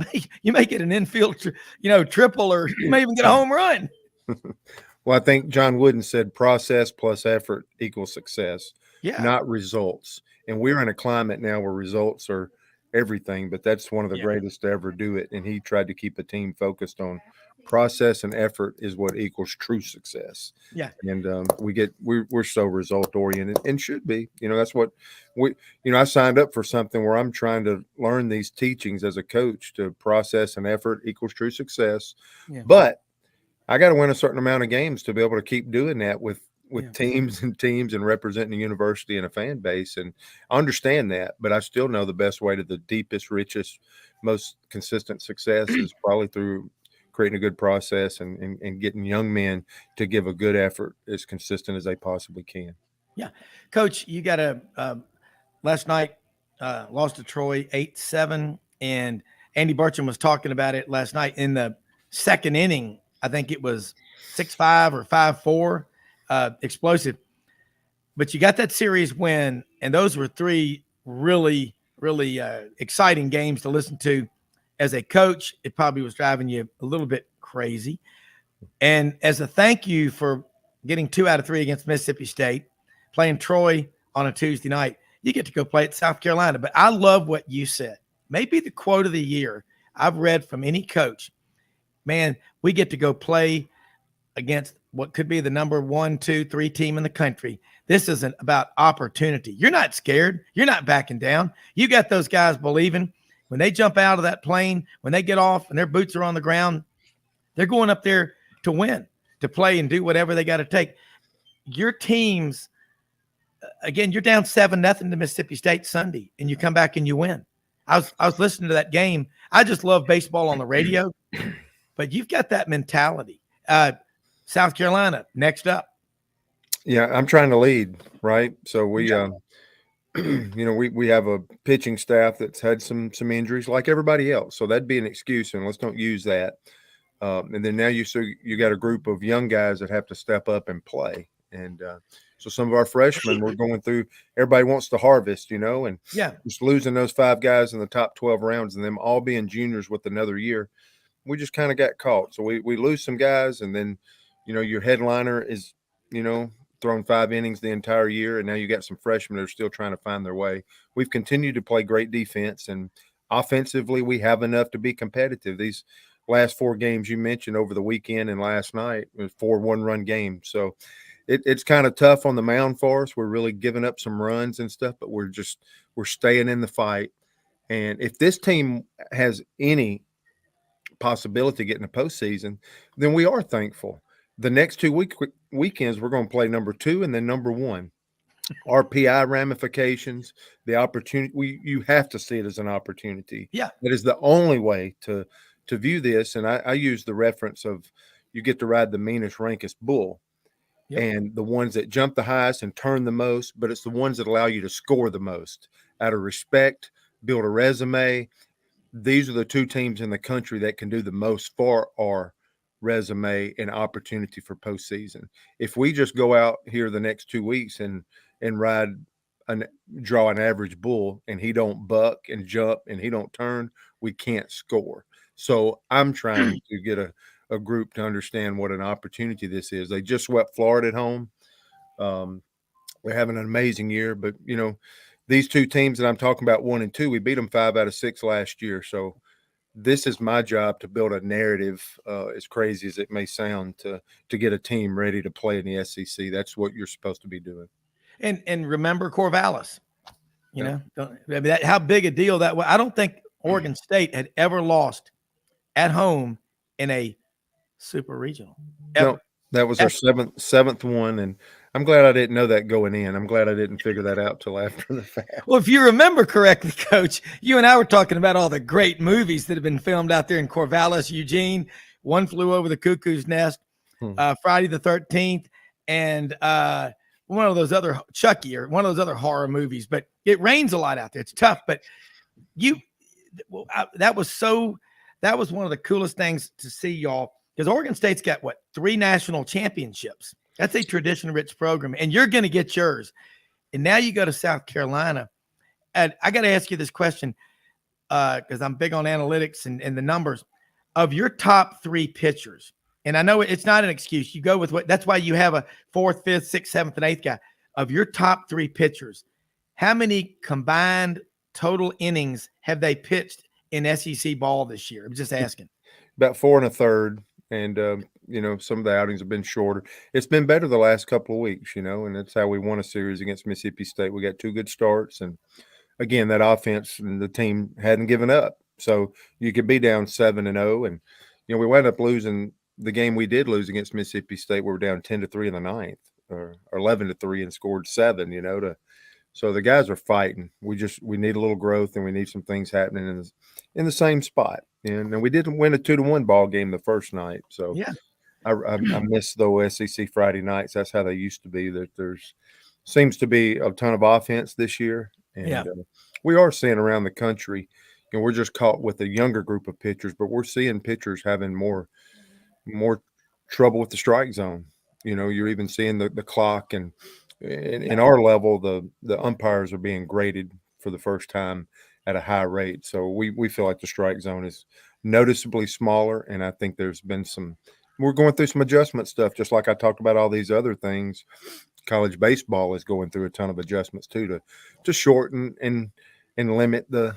may get an infield, triple, or you may even get a home run. Well, I think John Wooden said process plus effort equals success, yeah, not results. And we're in a climate now where results are everything, but that's one of the greatest to ever do it. And he tried to keep a team focused on process, and effort is what equals true success. Yeah. And we're so result oriented, and should be, that's what I signed up for something where I'm trying to learn these teachings as a coach to process and effort equals true success. Yeah. But I got to win a certain amount of games to be able to keep doing that with teams and representing a university and a fan base. And I understand that, but I still know the best way to the deepest, richest, most consistent success is probably through creating a good process and getting young men to give a good effort as consistent as they possibly can. Yeah. Coach, you got last night lost to Troy 8-7, and Andy Burcham was talking about it last night in the second inning. I think it was 6-5 or 5-4, explosive. But you got that series win, and those were three really, really exciting games to listen to. As a coach, it probably was driving you a little bit crazy. And as a thank you for getting 2 out of 3 against Mississippi State, playing Troy on a Tuesday night, you get to go play at South Carolina. But I love what you said. Maybe the quote of the year. I've read from any coach, man, we get to go play against what could be the number 1, 2, 3 team in the country. This isn't about opportunity. You're not scared. You're not backing down. You got those guys believing when they jump out of that plane, when they get off and their boots are on the ground, they're going up there to win, to play and do whatever they got to take. Your teams, again, you're down 7-0 to Mississippi State Sunday, and you come back and you win. I was listening to that game. I just love baseball on the radio, but you've got that mentality. South Carolina, next up. Yeah, I'm trying to lead, right? So we we have a pitching staff that's had some injuries like everybody else. So that'd be an excuse, and let's don't use that. And then now you got a group of young guys that have to step up and play. And so some of our freshmen, we're going through, everybody wants to harvest, and just losing those 5 guys in the top 12 rounds and them all being juniors with another year, we just kind of got caught. So we lose some guys, and then, your headliner is, thrown 5 innings the entire year, and now you got some freshmen that are still trying to find their way. We've continued to play great defense, and offensively we have enough to be competitive. These last 4 games you mentioned over the weekend and last night, it was 4 one-run games. So it's kind of tough on the mound for us. We're really giving up some runs and stuff, but we're staying in the fight. And if this team has any possibility of getting a postseason, then we are thankful. The next 2 weekends, we're going to play number 2 and then number 1. RPI ramifications, the opportunity, you have to see it as an opportunity. Yeah. That is the only way to view this. And I use the reference of you get to ride the meanest, rankest bull. Yep. And the ones that jump the highest and turn the most, but it's the ones that allow you to score the most out of respect, build a resume. These are the 2 teams in the country that can do the most for our resume and opportunity for postseason. If we just go out here the next 2 weeks and draw an average bull and he don't buck and jump and he don't turn, we can't score. So I'm trying to get a group to understand what an opportunity this is. They just swept Florida at home. They're having an amazing year, but these 2 teams that I'm talking about, 1 and 2, we beat them 5 out of 6 last year. So this is my job to build a narrative, as crazy as it may sound, to get a team ready to play in the SEC. That's what you're supposed to be doing. And remember Corvallis, how big a deal that was. I don't think Oregon State had ever lost at home in a super regional. Ever. No, that was our seventh one, and I'm glad I didn't know that going in. I'm glad I didn't figure that out till after the fact. Well, if you remember correctly, Coach, you and I were talking about all the great movies that have been filmed out there in Corvallis, Eugene. One Flew Over the Cuckoo's Nest, Friday the 13th, and one of those other Chucky or one of those other horror movies. But it rains a lot out there. It's tough, but that was one of the coolest things to see, y'all, because Oregon State's got 3 national championships. That's a tradition-rich program, and you're going to get yours. And now you go to South Carolina, and I got to ask you this question because I'm big on analytics and the numbers of your top 3 pitchers. And I know it's not an excuse. You go with that's why you have a 4th, 5th, 6th, 7th, and 8th guy. Of your top 3 pitchers, how many combined total innings have they pitched in SEC ball this year? I'm just asking. About 4 1/3. And, some of the outings have been shorter. It's been better the last couple of weeks, and that's how we won a series against Mississippi State. We got 2 good starts. And, again, that offense and the team hadn't given up. So you could be down 7-0. And, we wound up losing the game we did lose against Mississippi State. We were down 10-3 in the 9th or 11-3 and scored 7, so the guys are fighting. We need a little growth, and we need some things happening in the same spot. And we didn't win a 2-1 ball game the first night. So yeah, I miss those SEC Friday nights. That's how they used to be. There's seems to be a ton of offense this year. And we are seeing around the country, we're just caught with a younger group of pitchers, but we're seeing pitchers having more trouble with the strike zone. You're even seeing the clock, and in our level, the umpires are being graded for the first time at a high rate. So we feel like the strike zone is noticeably smaller. And I think there's been we're going through some adjustment stuff, just like I talked about all these other things. College baseball is going through a ton of adjustments too, to shorten and limit the,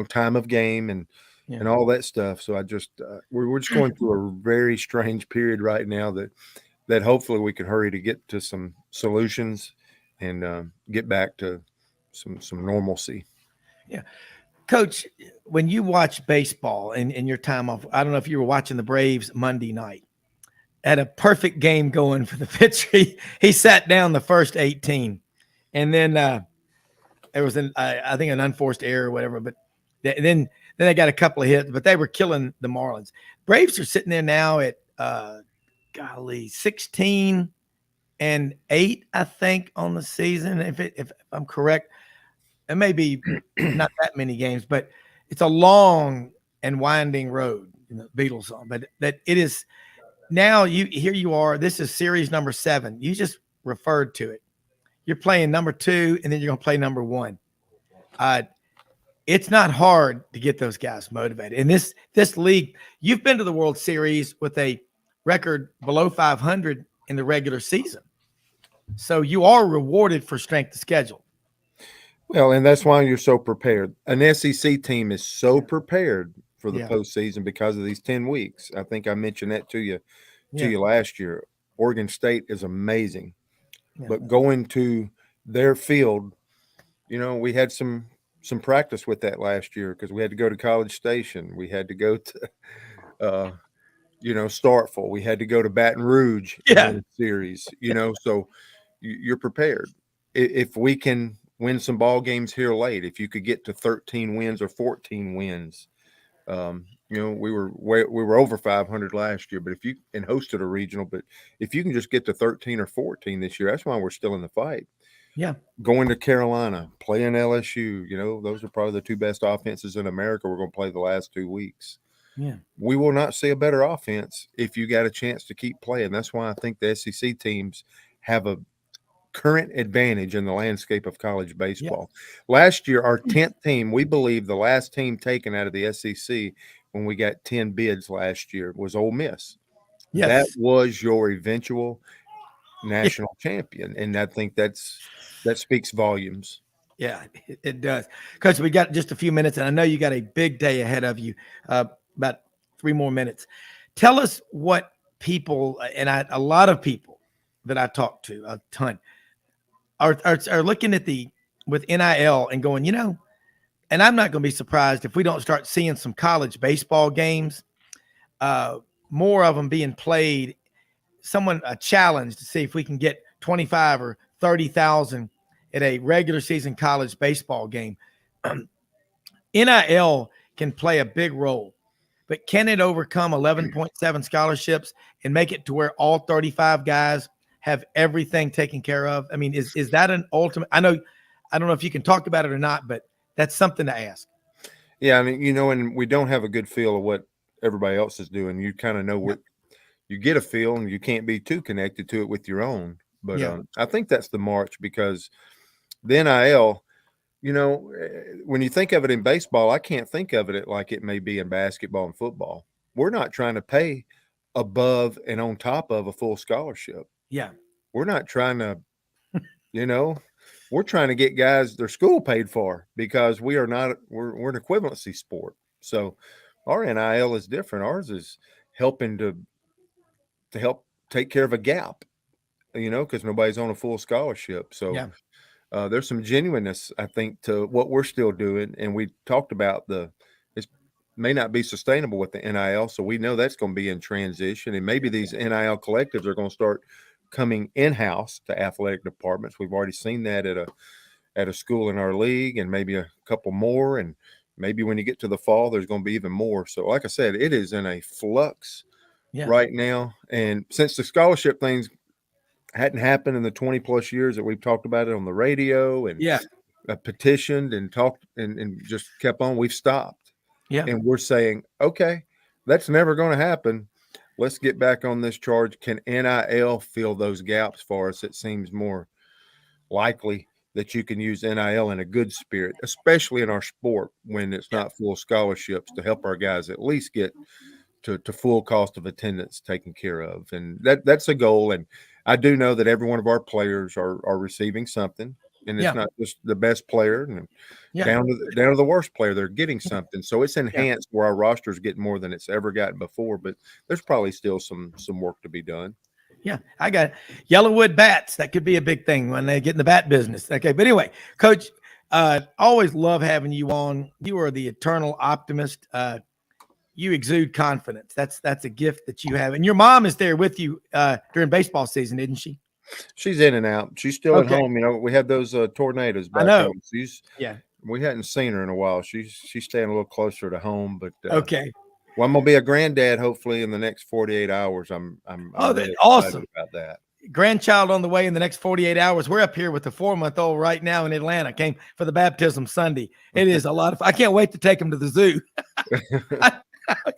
time of game. And, and all that stuff. So I just we're just going through a very strange period right now that hopefully we can hurry to get to some solutions and get back to some normalcy. Yeah. Coach, when you watch baseball in your time off, I don't know if you were watching the Braves Monday night, had a perfect game going for the pitcher. He sat down the first 18, and then there was I think an unforced error or whatever, but then they got a couple of hits, but they were killing the Marlins. Braves are sitting there now at 16-8, I think, on the season. If I'm correct, it may be not that many games, but it's a long and winding road. The Beatles song, but that it is now. Here you are. This is series number 7. You just referred to it. You're playing number 2, and then you're going to play number 1. It's not hard to get those guys motivated. In this league, you've been to the World Series with a record below 500 in the regular season. So you are rewarded for strength of schedule. Well, and that's why you're so prepared. An SEC team is so prepared for the postseason because of these 10 weeks. I think I mentioned that to you last year. Oregon State is amazing. Yeah. But going to their field, we had some practice with that last year because we had to go to College Station. We had to go to, Starkville. We had to go to Baton Rouge in the series, so you're prepared. If we can win some ball games here late, if you could get to 13 wins or 14 wins, we were over 500 last year, but if you and hosted a regional, but if you can just get to 13 or 14 this year, that's why we're still in the fight. Yeah. Going to Carolina, playing LSU, those are probably the 2 best offenses in America. We're going to play the last 2 weeks. Yeah. We will not see a better offense if you got a chance to keep playing. That's why I think the SEC teams have a current advantage in the landscape of college baseball. Yeah. Last year, our 10th team, we believe the last team taken out of the SEC when we got 10 bids last year was Ole Miss. Yes. That was your eventual national champion. And I think that speaks volumes. Yeah, it does. Coach, we got just a few minutes, and I know you got a big day ahead of you, about 3 more minutes. Tell us what people, and a lot of people that I talked to, a ton, are looking at with NIL and going, and I'm not going to be surprised if we don't start seeing some college baseball games, more of them being played, a challenge to see if we can get 25 or 30,000 at a regular season college baseball game. NIL can play a big role, but can it overcome 11.7 scholarships and make it to where all 35 guys have everything taken care of? I mean, is that an ultimate? I don't know if you can talk about it or not, but that's something to ask. Yeah, I mean, and we don't have a good feel of what everybody else is doing. You kind of know what you get a feel, and you can't be too connected to it with your own. But I think that's the march, because the NIL, when you think of it in baseball, I can't think of it like it may be in basketball and football. We're not trying to pay above and on top of a full scholarship. Yeah. We're not trying to, we're trying to get guys their school paid for, because we're an equivalency sport. So our NIL is different. Ours is helping to help take care of a gap, because nobody's on a full scholarship. So there's some genuineness, I think, to what we're still doing. And we talked about it may not be sustainable with the NIL. So we know that's going to be in transition. And maybe these NIL collectives are going to start coming in-house to athletic departments. We've already seen that at a school in our league, and maybe a couple more. And maybe when you get to the fall, there's going to be even more. So like I said, it is in a flux right now. And since the scholarship things hadn't happened in the 20 plus years that we've talked about it on the radio and petitioned and talked and just kept on, we've stopped. Yeah. And we're saying, okay, that's never going to happen. Let's get back on this charge. Can NIL fill those gaps for us? It seems more likely that you can use NIL in a good spirit, especially in our sport when it's not full scholarships, to help our guys at least get to full cost of attendance taken care of. And that's a goal. And I do know that every one of our players are receiving something. and it's not just the best player and down to the worst player. They're getting something, so it's enhanced where our roster's getting more than it's ever gotten before. But there's probably still some work to be done. Yeah, I got it. Yellowwood bats. That could be a big thing when they get in the bat business. Okay, but anyway, Coach, always love having you on. You are the eternal optimist. You exude confidence. That's a gift that you have. And your mom is there with you during baseball season, isn't she? She's in and out. She's still at home. You know, we had those tornadoes back home. We hadn't seen her in a while. She's staying a little closer to home, but well, I'm gonna be a granddad hopefully in the next 48 hours. I'm really awesome about that. Grandchild on the way in the next 48 hours. We're up here with the 4-month-old right now in Atlanta. Came for the baptism Sunday. It is a lot of fun. I can't wait to take him to the zoo.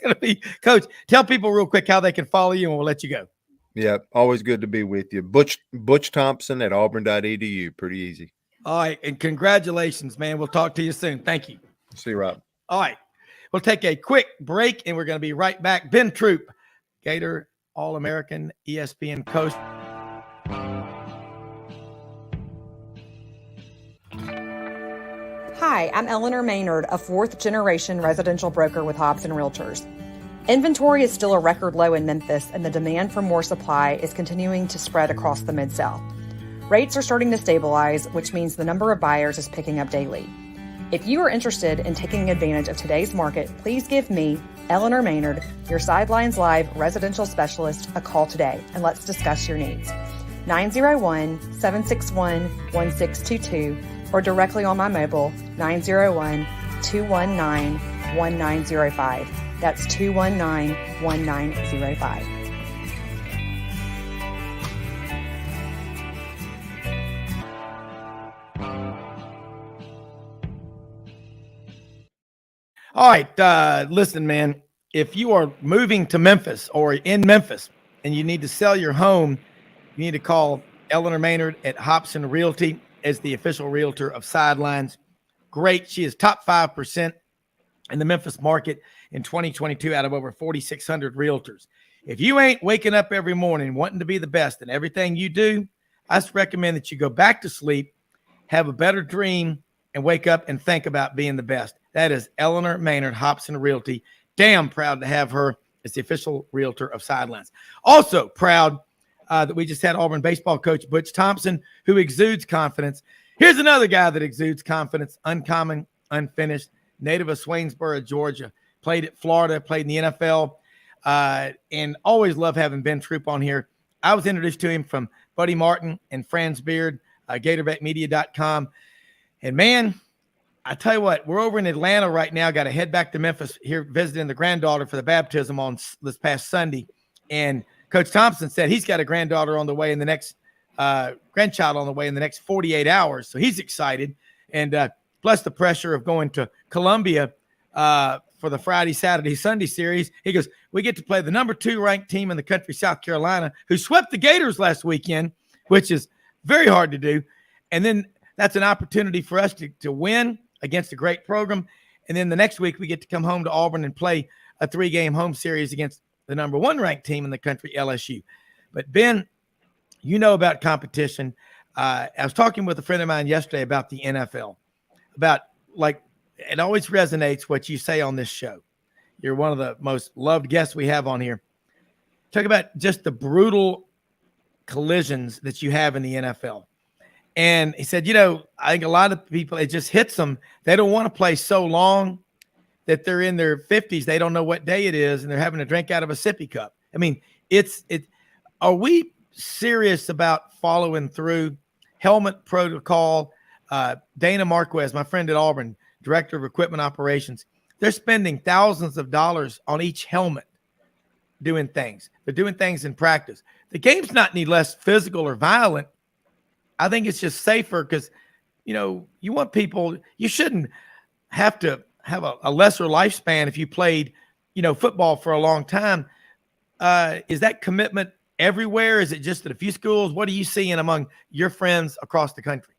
Gonna be, Coach, tell people real quick how they can follow you and we'll let you go. Yeah, always good to be with you. Butch Thompson at auburn.edu. Pretty easy. All right, and congratulations, man. We'll talk to you soon. Thank you. See you, Rob. All right, we'll take a quick break and we're going to be right back. Ben Troupe, Gator All-American, ESPN coach. Hi, I'm Eleanor Maynard, a fourth-generation residential broker with Hobson Realtors. Inventory is still a record low in Memphis, and the demand for more supply is continuing to spread across the Mid-South. Rates are starting to stabilize, which means the number of buyers is picking up daily. If you are interested in taking advantage of today's market, please give me, Eleanor Maynard, your Sidelines Live residential specialist, a call today, and let's discuss your needs. 901-761-1622 or directly on my mobile, 901-219-1905. That's 219-1905. All right, listen, man, if you are moving to Memphis or in Memphis and you need to sell your home, you need to call Eleanor Maynard at Hobson Realty as the official realtor of Sidelines. Great. She is top 5% in the Memphis market in 2022 out of over 4,600 realtors. If you ain't waking up every morning wanting to be the best in everything you do, I recommend that you go back to sleep, have a better dream, and wake up and think about being the best. That is Eleanor Maynard, Hobson Realty. Damn proud to have her as the official realtor of Sidelines. Also proud that we just had Auburn baseball coach Butch Thompson, who exudes confidence. Here's another guy that exudes confidence, uncommon, unfinished, native of Swainsboro, Georgia, played at Florida, played in the NFL, and always love having Ben Troupe on here. I was introduced to him from Buddy Martin and Franz Beard, GatorBetMedia.com. And, man, I tell you what, we're over in Atlanta right now, got to head back to Memphis here visiting the granddaughter for the baptism on this past Sunday. And Coach Thompson said he's got a granddaughter on the way in the next grandchild on the way in the next 48 hours. So he's excited. And plus the pressure of going to Columbia for the Friday, Saturday, Sunday series. He goes, we get to play the number 2 ranked team in the country, South Carolina, who swept the Gators last weekend, which is very hard to do. And then that's an opportunity for us to win against a great program. And then the next week we get to come home to Auburn and play a 3-game home series against the number 1 ranked team in the country, LSU. But Ben, you know about competition. I was talking with a friend of mine yesterday about the NFL, about like, it always resonates what you say on this show. You're one of the most loved guests we have on here. Talk about just the brutal collisions that you have in the NFL. And he said, you know, I think a lot of people, it just hits them. They don't want to play so long that they're in their 50s. They don't know what day it is, and they're having to drink out of a sippy cup. I mean, are we serious about following through helmet protocol? Dana Marquez, my friend at Auburn, director of equipment operations, they're spending thousands of dollars on each helmet doing things. They're doing things in practice. The game's not any less physical or violent. I think it's just safer because, you know, you want people, you shouldn't have to have a lesser lifespan if you played, you know, football for a long time. Is that commitment everywhere? Is it just at a few schools? What are you seeing among your friends across the country?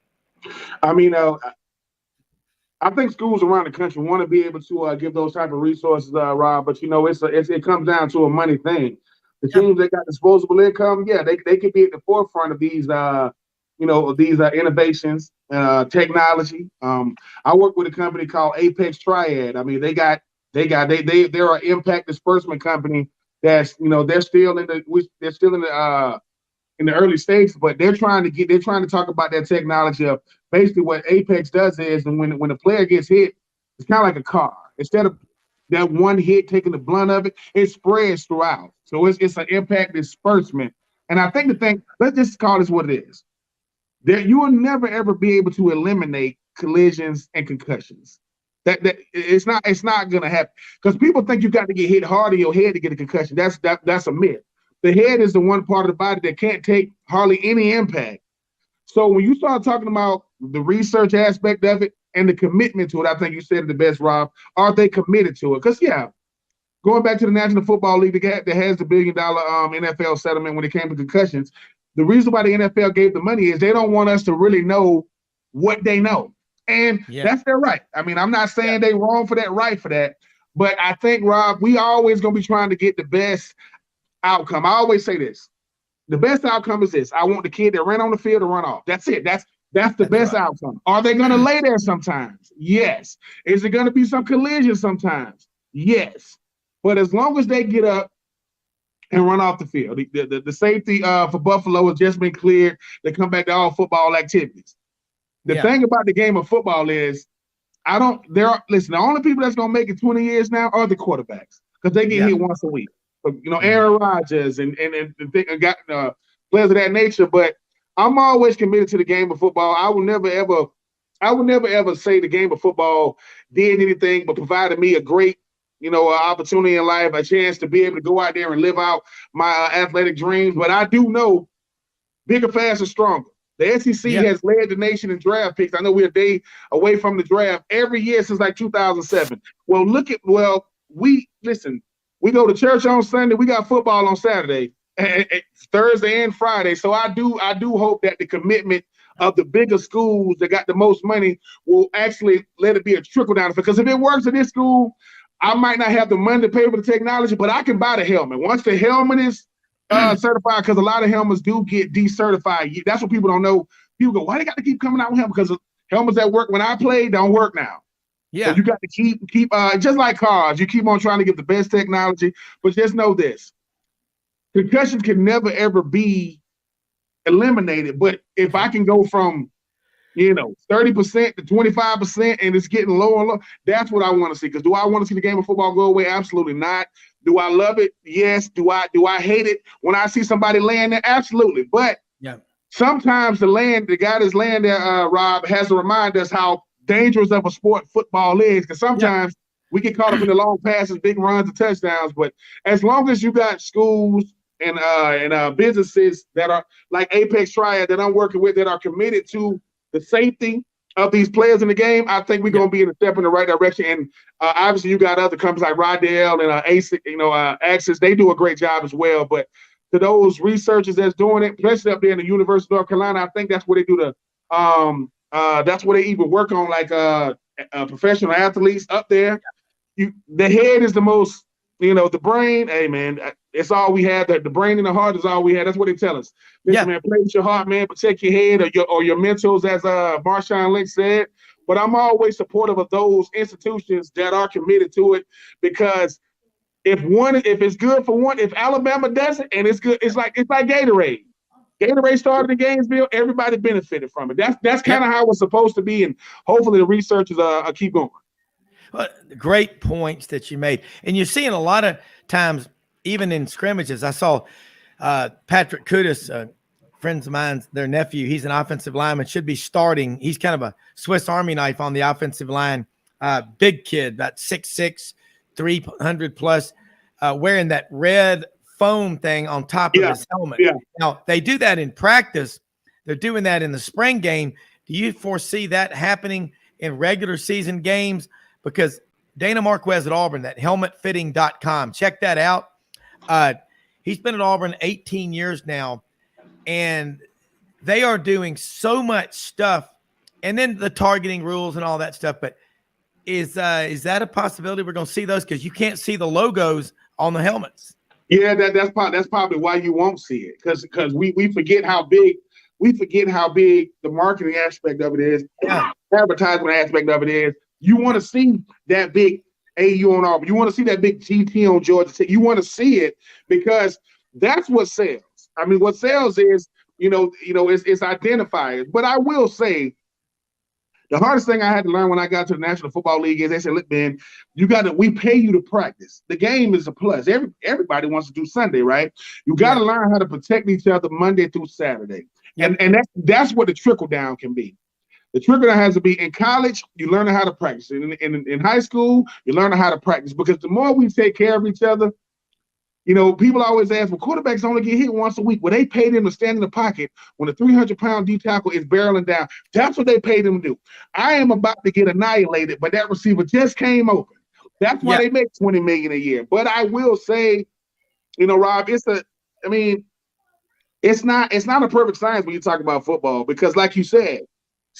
I mean, I think schools around the country want to be able to give those type of resources, Rob. But, you know, it comes down to a money thing. The teams that got disposable income, yeah, they could be at the forefront of these, these innovations technology. I work with a company called Apex Triad. I mean, they're an impact disbursement company that's, they're still in the early stages, but they're trying to talk about that technology of basically what Apex does is, and when a player gets hit, it's kind of like a car. Instead of that one hit taking the blunt of it, it spreads throughout. So it's an impact disbursement. And I think let's just call this what it is. That you will never ever be able to eliminate collisions and concussions. That it's not gonna happen, because people think you got to get hit hard in your head to get a concussion. That's a myth. The head is the one part of the body that can't take hardly any impact. So when you start talking about the research aspect of it and the commitment to it, I think you said it the best, Rob. Are they committed to it? Because going back to the National Football League that has the $1 billion NFL settlement when it came to concussions, the reason why the NFL gave the money is they don't want us to really know what they know. And that's their right. I mean, I'm not saying they wrong for that, right for that. But I think, Rob, we always going to be trying to get the best outcome. I always say this. The best outcome is this. I want the kid that ran on the field to run off. That's it. That's the best outcome. Are they going to lay there sometimes? Yes. Is it going to be some collision sometimes? Yes. But as long as they get up and run off the field, the safety for Buffalo has just been cleared. They come back to all football activities. The thing about the game of football is, the only people that's going to make it 20 years now are the quarterbacks, because they get hit once a week. Aaron Rodgers and got players of that nature. But I'm always committed to the game of football. I will never ever say the game of football did anything but provided me a great, opportunity in life, a chance to be able to go out there and live out my athletic dreams. But I do know bigger, faster, stronger. The SEC has led the nation in draft picks. I know we're a day away from the draft every year since like 2007. We go to church on Sunday. We got football on Saturday, and Thursday and Friday. So I do hope that the commitment of the bigger schools that got the most money will actually let it be a trickle down. Because if it works in this school, I might not have the money to pay for the technology, but I can buy the helmet. Once the helmet is certified, because a lot of helmets do get decertified. That's what people don't know. People go, why they got to keep coming out with helmets? Because helmets that work when I played don't work now. Yeah, so you got to keep just like cars. You keep on trying to get the best technology, but just know this: concussions can never ever be eliminated. But if I can go from 30% to 25%, and it's getting lower and lower, that's what I want to see. Because do I want to see the game of football go away? Absolutely not. Do I love it? Yes. Do I hate it when I see somebody laying there? Absolutely. But sometimes the guy that's laying there, Rob, has to remind us how dangerous of a sport football is. Because sometimes we get caught up in the long passes, big runs, and touchdowns. But as long as you got schools and businesses that are like Apex Triad that I'm working with that are committed to the safety of these players in the game, I think we're going to be in a step in the right direction. And obviously, you got other companies like Rodney and ASIC, Axis. They do a great job as well. But to those researchers that's doing it, especially up there in the University of North Carolina, I think that's where they do that's where they even work on like professional athletes up there. The head is the most, the brain. Hey man, it's all we had. The brain and the heart is all we had. That's what they tell us. Listen, man, play with your heart, man. Protect your head or your mentals, as Marshawn Lynch said. But I'm always supportive of those institutions that are committed to it, because if it's good for one, if Alabama does it and it's good, it's like Gatorade. Gatorade started in Gainesville, everybody benefited from it. That's kind of how it's supposed to be, and hopefully the researchers keep going. Well, great points that you made. And you're seeing a lot of times, even in scrimmages, I saw Patrick Kudus, friends of mine, their nephew, he's an offensive lineman, should be starting. He's kind of a Swiss Army knife on the offensive line. Big kid, about 6'6", 300 plus, wearing that red foam thing on top of his helmet. Yeah. Now, they do that in practice. They're doing that in the spring game. Do you foresee that happening in regular season games? Because Dana Marquez at Auburn, that helmetfitting.com, check that out. He's been at Auburn 18 years now, and they are doing so much stuff, and then the targeting rules and all that stuff. But is that a possibility we're going to see those? Because you can't see the logos on the helmets. Yeah, that's probably why you won't see it, because we forget how big we forget how big the marketing aspect of it is, advertisement aspect of it is. You want to see that big AU on Auburn. You want to see that big GT on Georgia Tech. You want to see it because that's what sells. I mean, what sells is, it's identifiers. But I will say, the hardest thing I had to learn when I got to the National Football League is they said, look, man, we pay you to practice. The game is a plus. Everybody wants to do Sunday, right? You got to learn how to protect each other Monday through Saturday. And that's what the trickle down can be. The trickle down has to be in college, you learn how to practice. In high school, you learn how to practice. Because the more we take care of each other, people always ask, well, quarterbacks only get hit once a week. Well, they pay them to stand in the pocket when a 300-pound D tackle is barreling down. That's what they pay them to do. I am about to get annihilated, but that receiver just came open. That's why they make $20 million a year. But I will say, Rob, it's not a perfect science when you talk about football because, like you said,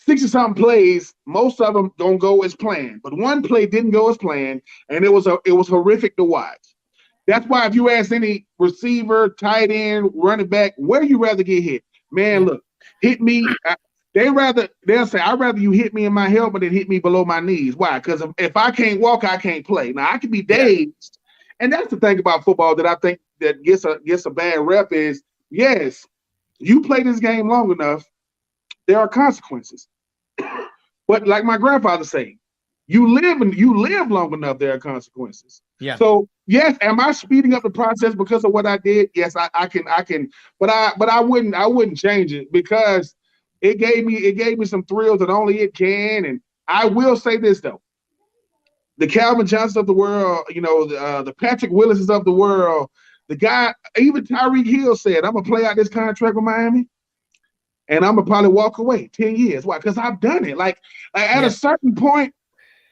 60-something plays, most of them don't go as planned. But one play didn't go as planned, and it was horrific to watch. That's why if you ask any receiver, tight end, running back, where do you rather get hit? Man, look, hit me. They'll say, I'd rather you hit me in my helmet than hit me below my knees. Why? Because if I can't walk, I can't play. Now, I can be dazed. And that's the thing about football that I think that gets a bad rep is, yes, you play this game long enough, there are consequences. But like my grandfather said, you live long enough, there are consequences. Yeah. So yes, am I speeding up the process because of what I did? Yes, I can, but I wouldn't change it because it gave me some thrills that only it can. And I will say this though. The Calvin Johnsons of the world, the Patrick Willises of the world, the guy, even Tyreek Hill said, I'm gonna play out this contract with Miami. And I'm gonna probably walk away 10 years. Why? Because I've done it. Like at a certain point,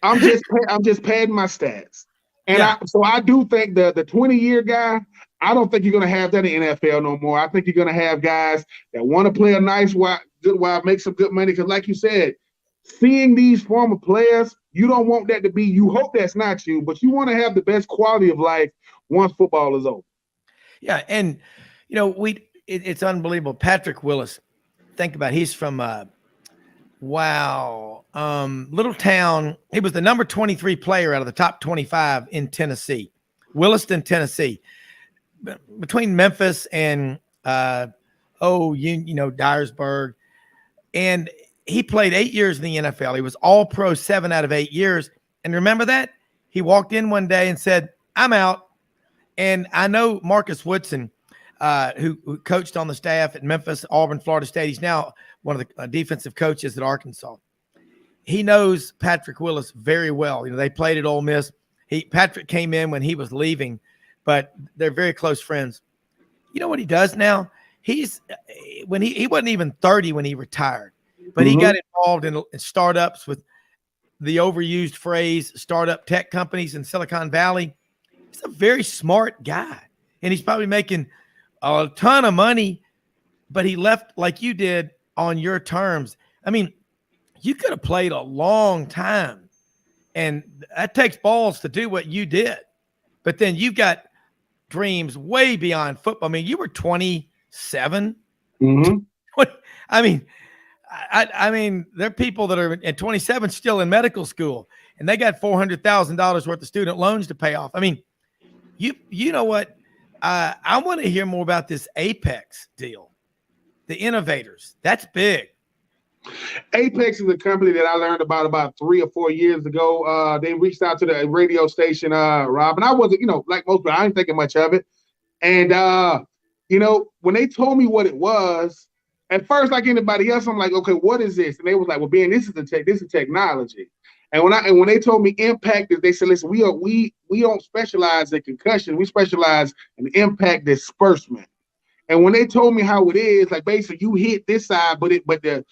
I'm just padding my stats. And I do think the 20-year guy, I don't think you're gonna have that in NFL no more. I think you're gonna have guys that want to play a nice good while, make some good money. Because like you said, seeing these former players, you don't want that to be. You hope that's not you, but you want to have the best quality of life once football is over. Yeah, and it's unbelievable. Patrick Willis. Think about it. He's from little town. He was the number 23 player out of the top 25 in Tennessee, Williston, Tennessee, between Memphis and Dyersburg. And he played 8 years in the NFL. He was all pro 7 out of 8 years. And remember that? He walked in one day and said, I'm out. And I know Marcus Woodson, who coached on the staff at Memphis, Auburn, Florida State. He's now one of the defensive coaches at Arkansas. He knows Patrick Willis very well. They played at Ole Miss. Patrick came in when he was leaving, but they're very close friends. You know what he does now? He wasn't even 30 when he retired, but he got involved in startups with the overused phrase startup tech companies in Silicon Valley. He's a very smart guy, and he's probably making a ton of money, but he left like you did on your terms. I mean, you could have played a long time, and that takes balls to do what you did. But then you've got dreams way beyond football. I mean, you were 27. I mean, there are people that are at 27 still in medical school, and they got $400,000 worth of student loans to pay off. I mean, you know what? I want to hear more about this Apex deal, the innovators. That's big. Apex is a company that I learned about 3 or 4 years ago. They reached out to the radio station, Rob, and I wasn't, like most people, I ain't thinking much of it. And, when they told me what it was, at first, like anybody else, I'm like, okay, what is this? And they was like, well, Ben, this is technology. And when they told me impact, they said, listen, we don't specialize in concussion. We specialize in impact disbursement. And when they told me how it is, like basically you hit this side, but the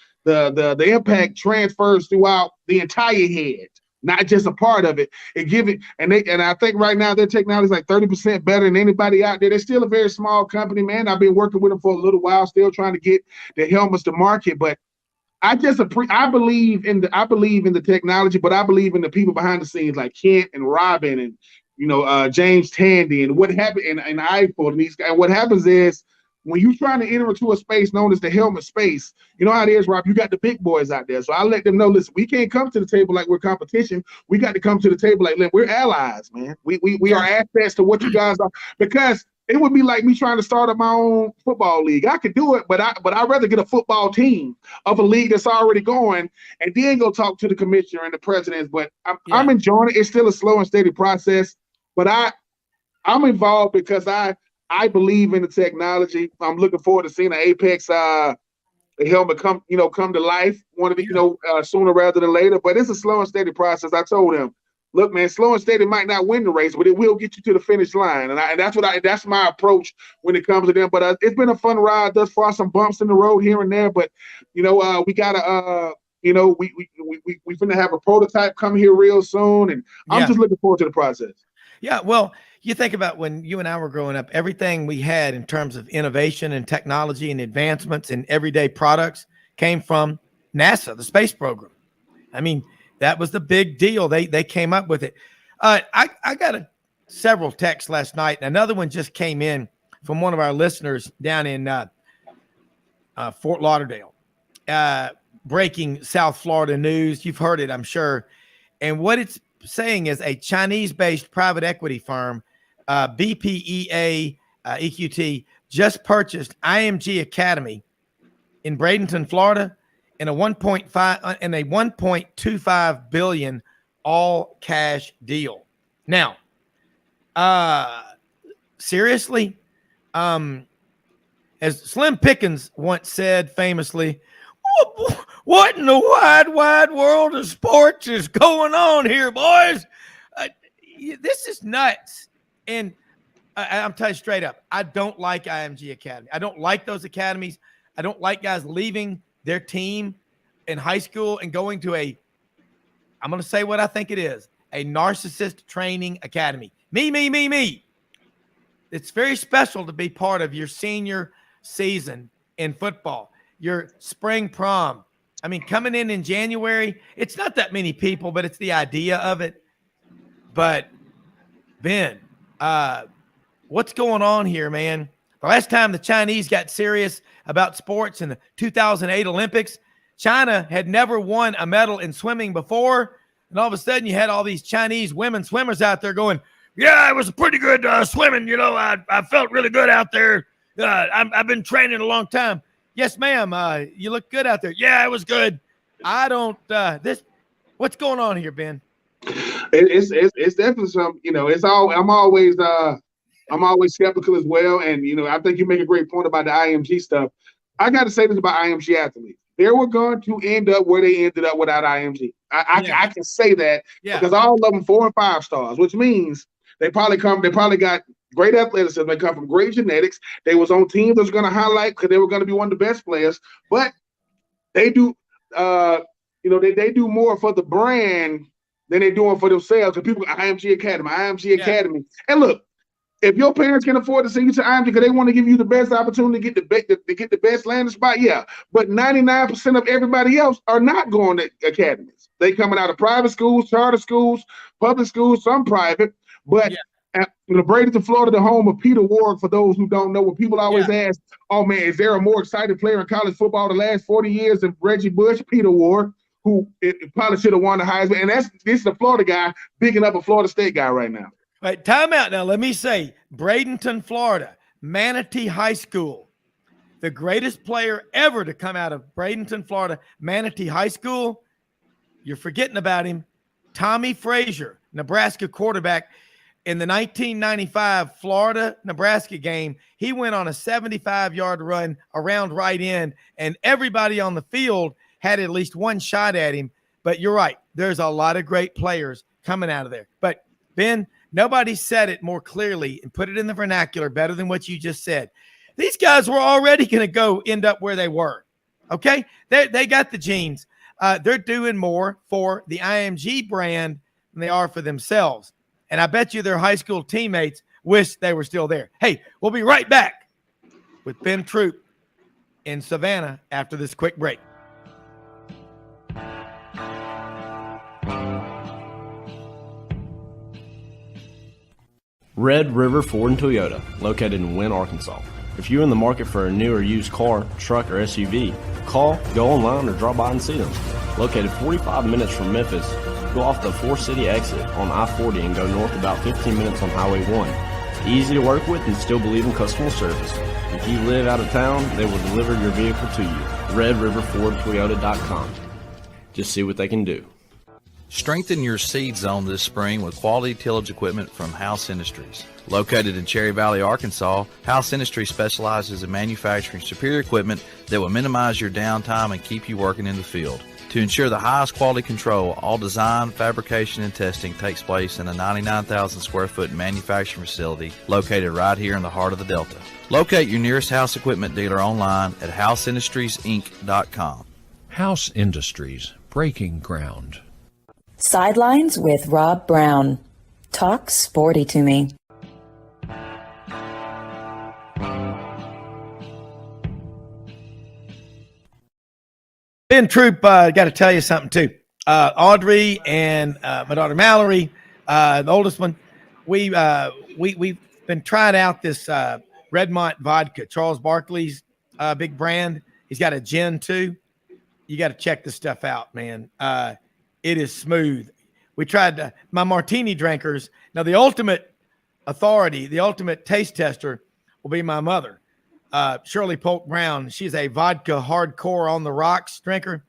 impact transfers throughout the entire head, not just a part of it. And I think right now their technology is like 30% better than anybody out there. They're still a very small company, man. I've been working with them for a little while, still trying to get the helmets to market, but I believe in the technology, but I believe in the people behind the scenes like Kent and Robin and James Tandy and what happened and Eiffel and these guys. And what happens is when you're trying to enter into a space known as the helmet space, you know how it is, Rob. You got the big boys out there. So I let them know, listen, we can't come to the table like we're competition. We got to come to the table like, we're allies, man. We are assets to what you guys are, because it would be like me trying to start up my own football league. I could do it, but I'd rather get a football team of a league that's already going and then go talk to the commissioner and the presidents. But I'm enjoying it. It's still a slow and steady process, but I'm involved because I believe in the technology. I'm looking forward to seeing the Apex the helmet come to life sooner rather than later. But it's a slow and steady process. I told him, look, man, slow and steady might not win the race, but it will get you to the finish line. And that's my approach when it comes to them. But it's been a fun ride thus far. Some bumps in the road here and there, but we gotta we finna have a prototype come here real soon, and I'm just looking forward to the process. Yeah, well, you think about when you and I were growing up, everything we had in terms of innovation and technology and advancements in everyday products came from NASA, the space program. I mean, that was the big deal. They came up with it. I got several texts last night. Another one just came in from one of our listeners down in Fort Lauderdale, breaking South Florida news. You've heard it, I'm sure. And what it's saying is a Chinese-based private equity firm, BPEA EQT, just purchased IMG Academy in Bradenton, Florida, in a 1.25 billion all cash deal. Now, seriously, as Slim Pickens once said famously, what in the wide world of sports is going on here, boys? This is nuts. And I'm telling you straight up, I don't like IMG Academy. I don't like those academies. I don't like guys leaving their team in high school and going to I'm going to say what I think it is, a narcissist training academy. Me. It's very special to be part of your senior season in football, your spring prom. I mean, coming in January, it's not that many people, but it's the idea of it. But, Ben, what's going on here, man? The last time the Chinese got serious about sports in the 2008 Olympics, China had never won a medal in swimming before. And all of a sudden you had all these Chinese women swimmers out there going, yeah, it was pretty good swimming. You know, I felt really good out there. I've been training a long time. Yes, ma'am. You look good out there. Yeah, it was good. I don't, what's going on here, Ben? It's definitely some, I'm always skeptical as well. And, I think you make a great point about the IMG stuff. I got to say this about IMG athletes. They were going to end up where they ended up without IMG. I can say that because all of them 4 and 5 stars, which means they probably got great athleticism. They come from great genetics. They was on teams that was going to highlight because they were going to be one of the best players. But they do, they do more for the brand than they're doing for themselves. And people, IMG Academy. And look, if your parents can afford to send you to IMG because they want to give you the best opportunity to get the best landing spot, but 99% of everybody else are not going to academies. They coming out of private schools, charter schools, public schools, some private. But Bradenton, Florida, the home of Peter Ward, for those who don't know, what people always ask, oh man, is there a more exciting player in college football the last 40 years than Reggie Bush? Peter Ward, who it probably should have won the Heisman. And this is a Florida guy bigging up a Florida State guy right now. Right, time out now. Let me say, Bradenton, Florida, Manatee High School, the greatest player ever to come out of Bradenton, Florida, Manatee High School. You're forgetting about him. Tommy Frazier, Nebraska quarterback. In the 1995 Florida-Nebraska game, he went on a 75-yard run around right end, and everybody on the field had at least one shot at him. But you're right. There's a lot of great players coming out of there. But, Ben, nobody said it more clearly and put it in the vernacular better than what you just said. These guys were already going to go end up where they were, okay? They got the genes. They're doing more for the IMG brand than they are for themselves. And I bet you their high school teammates wish they were still there. Hey, we'll be right back with Ben Troupe in Savannah after this quick break. Red River Ford and Toyota, located in Wynne, Arkansas. If you're in the market for a new or used car, truck, or SUV, call, go online, or drop by and see them. Located 45 minutes from Memphis, go off the 4-city exit on I-40 and go north about 15 minutes on Highway 1. Easy to work with and still believe in customer service. If you live out of town, they will deliver your vehicle to you. RedRiverFordToyota.com. Just see what they can do. Strengthen your seed zone this spring with quality tillage equipment from House Industries. Located in Cherry Valley, Arkansas, House Industries specializes in manufacturing superior equipment that will minimize your downtime and keep you working in the field. To ensure the highest quality control, all design, fabrication, and testing takes place in a 99,000 square foot manufacturing facility located right here in the heart of the Delta. Locate your nearest House equipment dealer online at houseindustriesinc.com. House Industries, breaking ground. Sidelines with Rob Browne. Talk sporty to me. Ben Troupe, got to tell you something too. Audrey and my daughter Mallory, the oldest one, we've been trying out this Redmont vodka, Charles Barkley's big brand. He's got a gin too. You got to check this stuff out, man. It is smooth. We tried my martini drinkers. Now the ultimate authority, the ultimate taste tester will be my mother, Shirley Polk Browne. She's a vodka hardcore on the rocks drinker.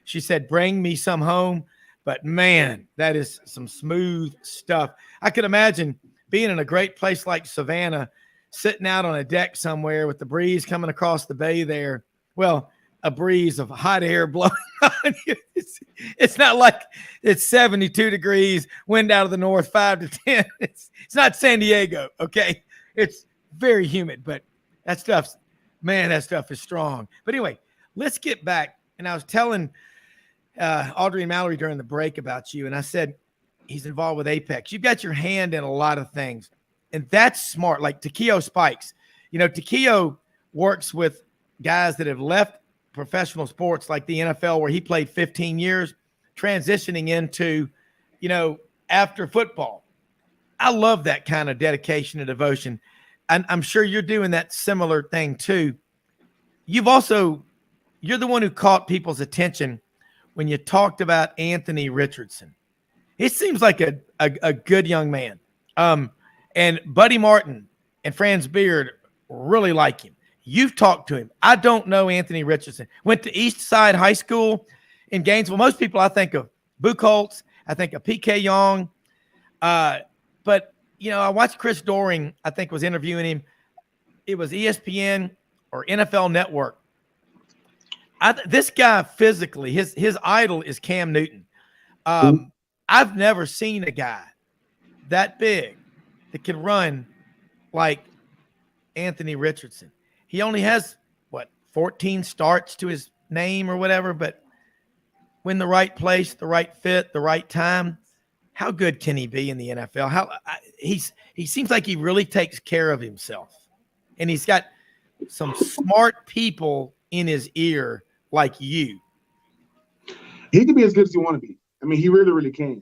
She said, bring me some home. But man, that is some smooth stuff. I could imagine being in a great place like Savannah, sitting out on a deck somewhere with the breeze coming across the bay there. Well, a breeze of hot air blowing on you. It's not like it's 72 degrees, wind out of the north, 5 to 10. It's not San Diego, okay? It's very humid, but that stuff is strong. But anyway, let's get back. And I was telling Audrey and Mallory during the break about you, and I said, he's involved with Apex. You've got your hand in a lot of things, and that's smart. Like Takeo Spikes. You know, Takeo works with guys that have left professional sports like the NFL, where he played 15 years, transitioning into, after football. I love that kind of dedication and devotion. And I'm sure you're doing that similar thing too. You're the one who caught people's attention when you talked about Anthony Richardson. He seems like a good young man. And Buddy Martin and Franz Beard really like him. You've talked to him. I don't know Anthony Richardson. Went to East Side High School in Gainesville. Most people, I think of Buchholz. I think of P.K. Young. But, I watched Chris Doring, I think, was interviewing him. It was ESPN or NFL Network. This guy physically, his idol is Cam Newton. I've never seen a guy that big that can run like Anthony Richardson. He only has 14 starts to his name or whatever, but when the right place, the right fit, the right time, how good can he be in the NFL? He seems like he really takes care of himself, and he's got some smart people in his ear like you. He can be as good as you want to be. I mean, he really, really can.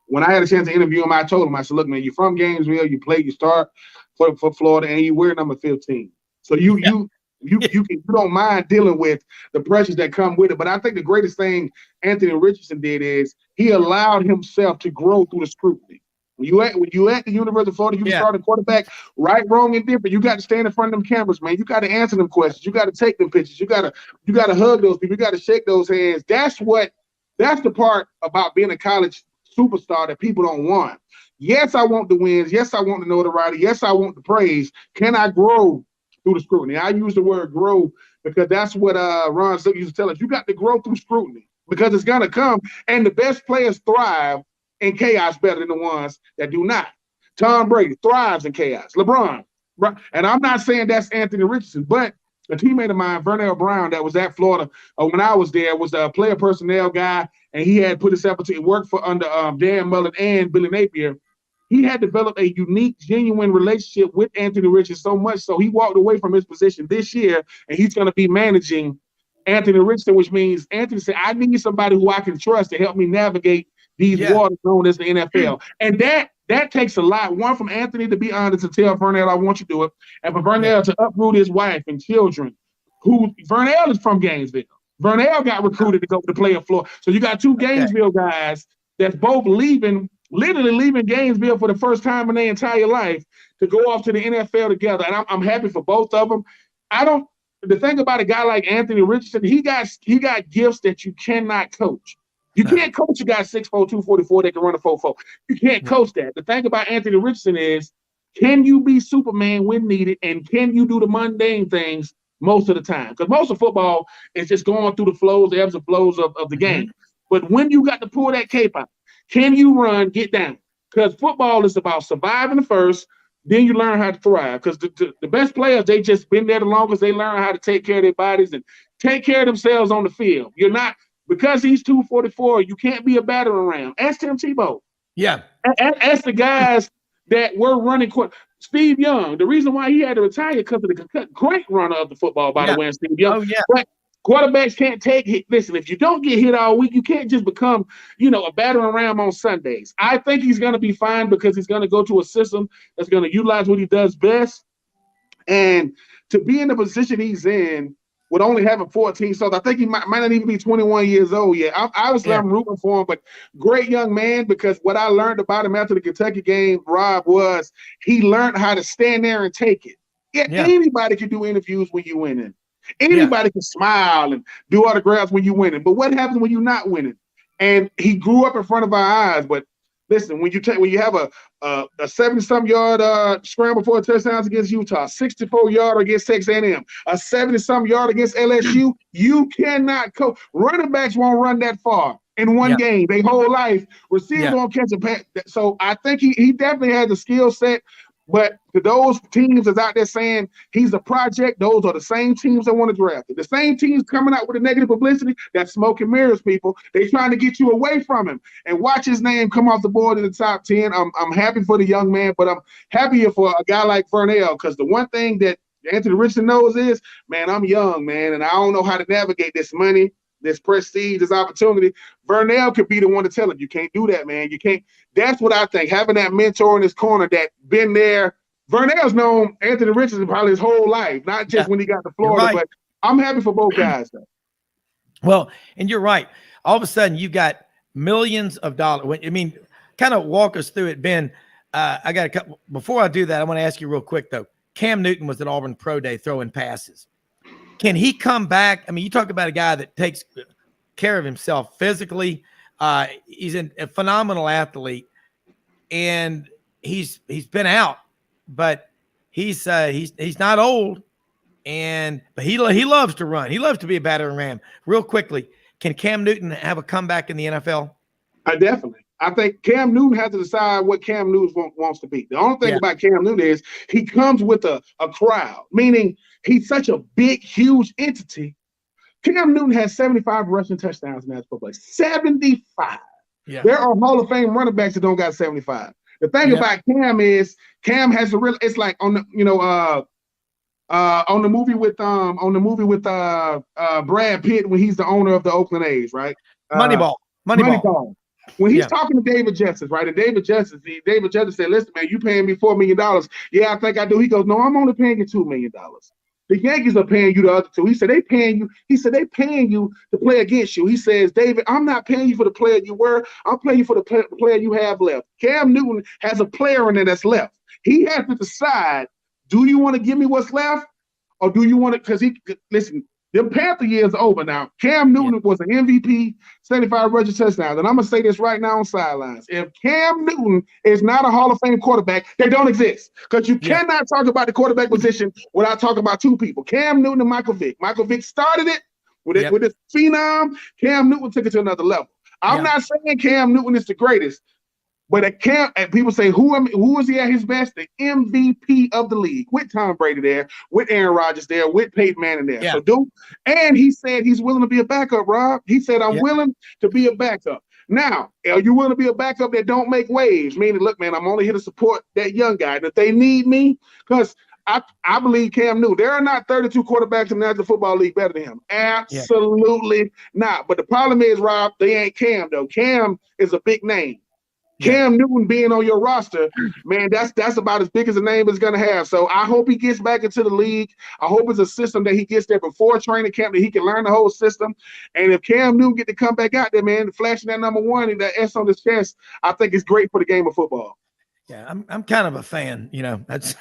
When I had a chance to interview him, I told him, I said, look, man, you're from Gainesville, you start for Florida, and you wear number 15. So you don't mind dealing with the pressures that come with it. But I think the greatest thing Anthony Richardson did is he allowed himself to grow through the scrutiny. When you at the University of Florida, you start a quarterback, right, wrong, and different. You got to stand in front of them cameras, man. You got to answer them questions. You got to take them pictures. You got to hug those people. You got to shake those hands. That's the part about being a college superstar that people don't want. Yes, I want the wins. Yes, I want the notoriety. Yes, I want the praise. Can I grow through the scrutiny? I use the word grow because that's what Ron Zook used to tell us. You got to grow through scrutiny because it's going to come. And the best players thrive in chaos better than the ones that do not. Tom Brady thrives in chaos. LeBron. Right? And I'm not saying that's Anthony Richardson, but a teammate of mine, Vernell Browne, that was at Florida when I was there, was a player personnel guy, and he had put himself to work for under Dan Mullen and Billy Napier. He had developed a unique, genuine relationship with Anthony Richardson so much so he walked away from his position this year, and he's going to be managing Anthony Richardson, which means Anthony said, I need somebody who I can trust to help me navigate these waters known as the NFL. And that that takes a lot. One, from Anthony to be honest, to tell Vernell, I want you to do it. And for Vernell to uproot his wife and children, who Vernell is from Gainesville. Vernell got recruited to go to the player floor. So you got two Gainesville guys that's both literally leaving Gainesville for the first time in their entire life to go off to the NFL together. And I'm happy for both of them. The thing about a guy like Anthony Richardson, he got gifts that you cannot coach. You can't coach a guy 6'4", 244 that can run a 4.4. You can't coach that. The thing about Anthony Richardson is, can you be Superman when needed, and can you do the mundane things most of the time? Because most of football is just going through the flows, the ebbs and flows of the game. But when you got to pull that cape out, can you run, get down? Because football is about surviving the first, then you learn how to thrive. Because the best players, they just been there the longest. They learn how to take care of their bodies and take care of themselves on the field. You're not, because he's 244, you can't be a battering ram. Ask Tim Tebow. Yeah. Ask the guys that were running. Steve Young, the reason why he had to retire because of the great runner of the football, by the way, Steve Young. Oh, yeah. But quarterbacks can't take hit. Listen, if you don't get hit all week, you can't just become, a battering ram on Sundays. I think he's going to be fine because he's going to go to a system that's going to utilize what he does best. And to be in the position he's in with only having 14, so I think he might not even be 21 years old yet. I'm rooting for him, but great young man, because what I learned about him after the Kentucky game, Rob, was he learned how to stand there and take it. Anybody can do interviews when you're winning. Anybody can smile and do autographs when you're winning. But what happens when you're not winning? And he grew up in front of our eyes. But listen, when you have a 70-some yard scramble for a touchdown against Utah, 64-yard against Texas A&M, a 70-some yard against LSU, you cannot coach. Running backs won't run that far in one game. Their whole life, receivers won't catch a pass. So I think he definitely has the skill set. But to those teams that's out there saying he's a project, those are the same teams that want to draft him. The same teams coming out with the negative publicity, that's smoke and mirrors, people. They trying to get you away from him. And watch his name come off the board in the top 10. I'm happy for the young man, but I'm happier for a guy like Vernell, because the one thing that Anthony Richardson knows is, man, I'm young, man, and I don't know how to navigate this money, this prestige, this opportunity. Vernell could be the one to tell him, you can't do that, man. You can't. That's what I think. Having that mentor in his corner that been there. Vernell's known Anthony Richardson probably his whole life, not just when he got to Florida, but I'm happy for both guys, though. Well, and you're right. All of a sudden, you got millions of dollars. I mean, kind of walk us through it, Ben. I got a couple. Before I do that, I want to ask you real quick, though. Cam Newton was at Auburn Pro Day throwing passes. Can he come back? I mean, you talk about a guy that takes care of himself physically. He's a phenomenal athlete, and he's been out, but he's not old, but he loves to run. He loves to be a battering ram. Real quickly, can Cam Newton have a comeback in the NFL? Definitely. I think Cam Newton has to decide what Cam Newton wants to be. The only thing about Cam Newton is he comes with a crowd, meaning he's such a big, huge entity. Cam Newton has 75 rushing touchdowns in that football. 75. Yeah. There are Hall of Fame running backs that don't got 75. The thing about Cam is Cam has a real. It's like on the on the movie with Brad Pitt when he's the owner of the Oakland A's, right? Moneyball. When he's talking to David Justice, right? And David Justice said, "Listen, man, you paying me $4 million? Yeah, I think I do." He goes, "No, I'm only paying you $2 million. The Yankees are paying you the other two." He said, "They paying you." He said, "They paying you to play against you." He says, "David, I'm not paying you for the player you were. I'm paying you for the player you have left." Cam Newton has a player in there that's left. He has to decide: do you want to give me what's left, or do you want to? Because listen. The Panther years are over now. Cam Newton was an MVP, 75 rushing touchdowns. And I'm going to say this right now on Sidelines. If Cam Newton is not a Hall of Fame quarterback, they don't exist. Because you cannot talk about the quarterback position without talking about two people, Cam Newton and Michael Vick. Michael Vick started it with his phenom. Cam Newton took it to another level. I'm not saying Cam Newton is the greatest, but and people say, who is he at his best? The MVP of the league, with Tom Brady there, with Aaron Rodgers there, with Peyton Manning there. Yeah. So and he said he's willing to be a backup, Rob. He said, I'm willing to be a backup. Now, are you willing to be a backup that don't make waves? Meaning, look, man, I'm only here to support that young guy. And if they need me, because I believe Cam Newton. There are not 32 quarterbacks in the National Football League better than him. Absolutely not. But the problem is, Rob, they ain't Cam, though. Cam is a big name. Cam Newton being on your roster, man, that's about as big as a name is going to have. So I hope he gets back into the league. I hope it's a system that he gets there before training camp, that he can learn the whole system. And if Cam Newton get to come back out there, man, flashing that number 1 and that S on his chest, I think it's great for the game of football. Yeah, I'm kind of a fan. That's.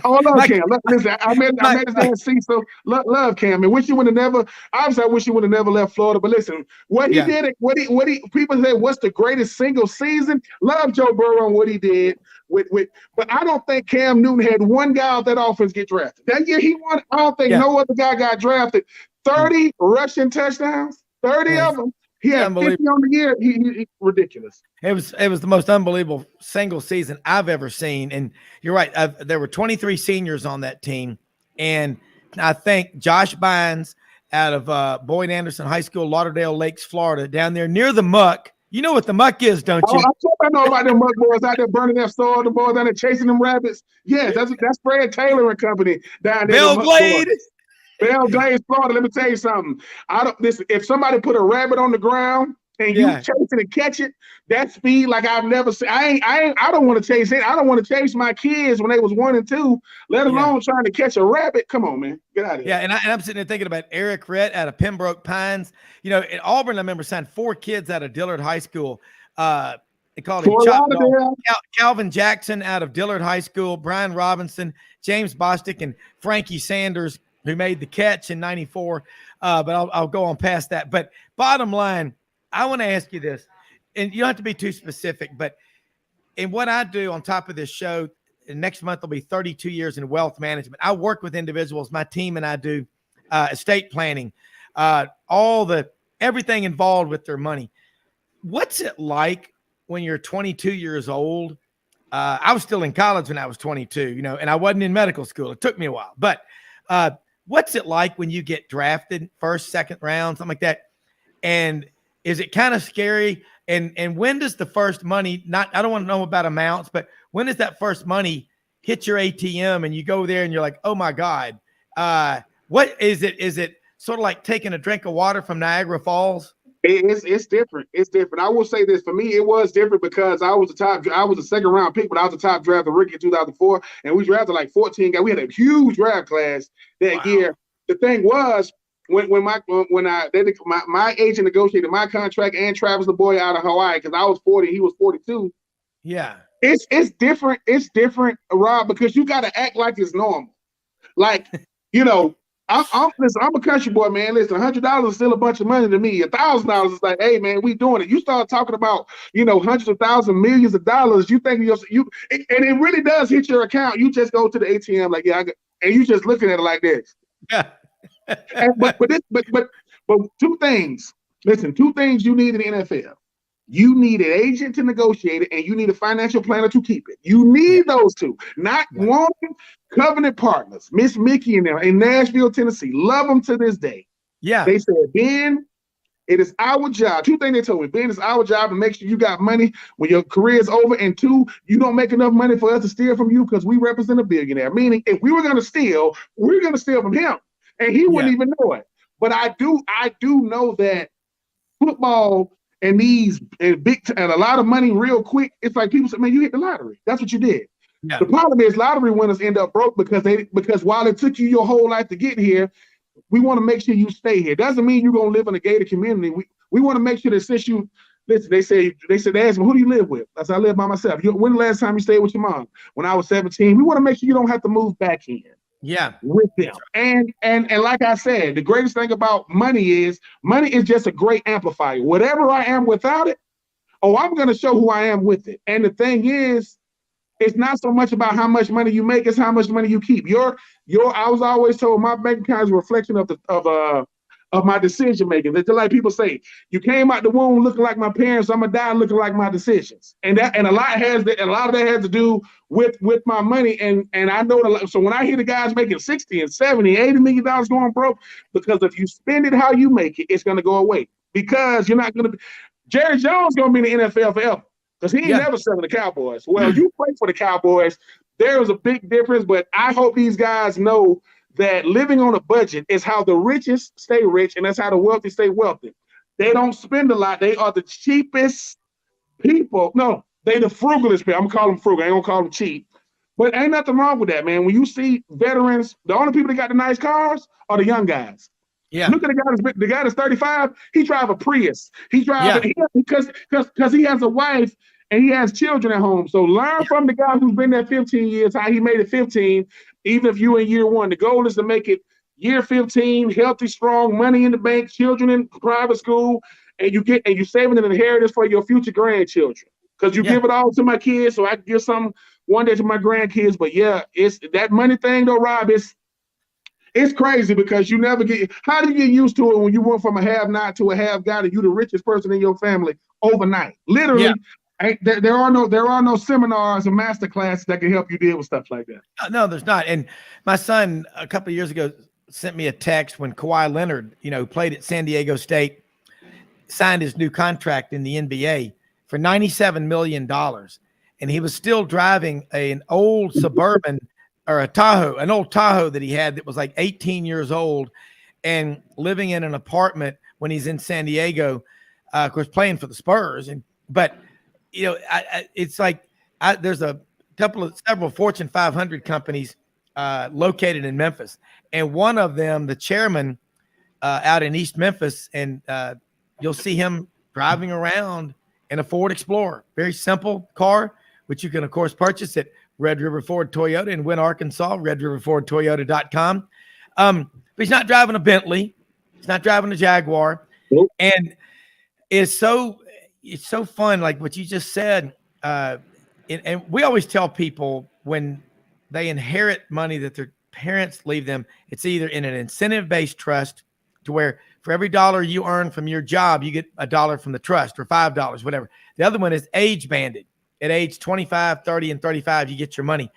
Oh, I love Cam. Listen, I met his dad Cecil. Love Cam. And wish he would have never. Obviously, I wish he would have never left Florida. But listen, what he did, what he people say, what's the greatest single season? Love Joe Burrow on what he did with. But I don't think Cam Newton had one guy off that offense get drafted. That year he won. I don't think no other guy got drafted. 30 rushing touchdowns, 30 of them. He had 50 on the year. He ridiculous. It was the most unbelievable single season I've ever seen. And you're right. There were 23 seniors on that team. And I think Josh Bynes out of Boyd Anderson High School, Lauderdale Lakes, Florida, down there near the muck. You know what the muck is, don't you? I know about them muck boys out there burning that soil, the boys down there chasing them rabbits. Yes, that's Fred Taylor and company down there. Belglade. Belglade, Florida. Let me tell you something. Listen. If somebody put a rabbit on the ground and you chase it and catch it, that speed like I've never seen. I don't want to chase it. I don't want to chase my kids when they was 1 and 2, let alone trying to catch a rabbit. Come on, man, get out of here. Yeah, and I'm sitting there thinking about Eric Rhett out of Pembroke Pines. At Auburn, I remember signed 4 kids out of Dillard High School. They called him Chop Dog. Calvin Jackson out of Dillard High School, Brian Robinson, James Bostic, and Frankie Sanders, who made the catch in '94. But I'll go on past that. But bottom line, I want to ask you this, and you don't have to be too specific, but in what I do on top of this show, next month will be 32 years in wealth management. I work with individuals, my team and I do estate planning, everything involved with their money. What's it like when you're 22 years old? I was still in college when I was 22, and I wasn't in medical school. It took me a while, but what's it like when you get drafted first, second round, something like that? And is it kind of scary? And when does the first money, I don't want to know about amounts, but when does that first money hit your ATM and you go there and you're like, oh my God, what is it? Is it sort of like taking a drink of water from Niagara Falls? It's different. It's different. I will say this, for me, it was different because I was a second round pick, but I was the top drafted rookie in 2004, and we drafted like 14 guys. We had a huge draft class that year. The thing was, when my agent negotiated my contract and Travis the boy out of Hawaii, because I was 40, he was 42. Yeah, it's different. It's different, Rob, because you got to act like it's normal. Like I'm a country boy, man. Listen, $100 is still a bunch of money to me. $1,000 is like, hey, man, we doing it. You start talking about, hundreds of thousands, millions of dollars. You think and it really does hit your account. You just go to the ATM like, and you just looking at it like this. Yeah. but two things. Listen, 2 things you need in the NFL. You need an agent to negotiate it, and you need a financial planner to keep it. You need those 2. Not one. Covenant partners, Miss Mickey and them in Nashville, Tennessee. Love them to this day. Yeah. They said, Ben, it is our job. 2 things they told me. Ben, it's our job to make sure you got money when your career is over. And 2, you don't make enough money for us to steal from you because we represent a billionaire. Meaning, if we were going to steal, we're going to steal from him. And he wouldn't even know it. But I do know that football and a lot of money real quick, it's like people say, man, you hit the lottery. That's what you did. Yeah. The problem is lottery winners end up broke because while it took you your whole life to get here, we want to make sure you stay here. Doesn't mean you're going to live in a gated community. We want to make sure that since you listen, they asked me, who do you live with? I said, I live by myself. When the last time you stayed with your mom? When I was 17. We want to make sure you don't have to move back in. Yeah, with them. And like I said, the greatest thing about money is just a great amplifier. Whatever I am without it, I'm going to show who I am with it. And the thing is, it's not so much about how much money you make, it's how much money you keep. I was always told my bank account is a reflection of my decision making. It's like people say, you came out the womb looking like my parents, I'm gonna die looking like my decisions. And a lot of that has to do with my money. And I know so when I hear the guys making 60 and 70, $80 million going broke, because if you spend it how you make it, it's gonna go away. Because you're not gonna be Jerry Jones gonna be in the NFL forever. Because he ain't never selling the Cowboys. Well, you play for the Cowboys. There is a big difference, but I hope these guys know that living on a budget is how the richest stay rich, and that's how the wealthy stay wealthy. They don't spend a lot. They are the cheapest people. No, They the frugalest people. I'm gonna call them frugal. I ain't gonna call them cheap. But ain't nothing wrong with that, man. When you see veterans, the only people that got the nice cars are the young guys. Yeah. Look at the guy that's 35. He drive a Prius. He's driving because he has a wife and he has children at home. So learn from the guy who's been there 15 years, how he made it 15, even if you in year one. The goal is to make it year 15, healthy, strong, money in the bank, children in private school, and you saving an inheritance for your future grandchildren. Because you give it all to my kids, so I can give some one day to my grandkids. But yeah, it's that money thing though, Rob. It's crazy because you never get. How do you get used to it when you went from a have-not to a have-got, and you the richest person in your family overnight? Literally, there are no seminars or master classes that can help you deal with stuff like that. No, there's not. And my son a couple of years ago sent me a text when Kawhi Leonard, played at San Diego State, signed his new contract in the NBA for $97 million. And he was still driving an old Suburban or an old Tahoe that he had that was like 18 years old, and living in an apartment when he's in San Diego, of course, playing for the Spurs. But it's like there's several Fortune 500 companies located in Memphis. And one of them, the chairman out in East Memphis, and you'll see him driving around in a Ford Explorer, very simple car, which you can, of course, purchase at Red River Ford Toyota in Wynn, Arkansas, redriverfordtoyota.com. But he's not driving a Bentley. He's not driving a Jaguar. Nope. And it's so fun, like what you just said. And we always tell people when they inherit money that their parents leave them, it's either in an incentive-based trust to where for every dollar you earn from your job, you get $1 from the trust or $5, whatever. The other one is age-banded. At age 25, 30, and 35, you get your money.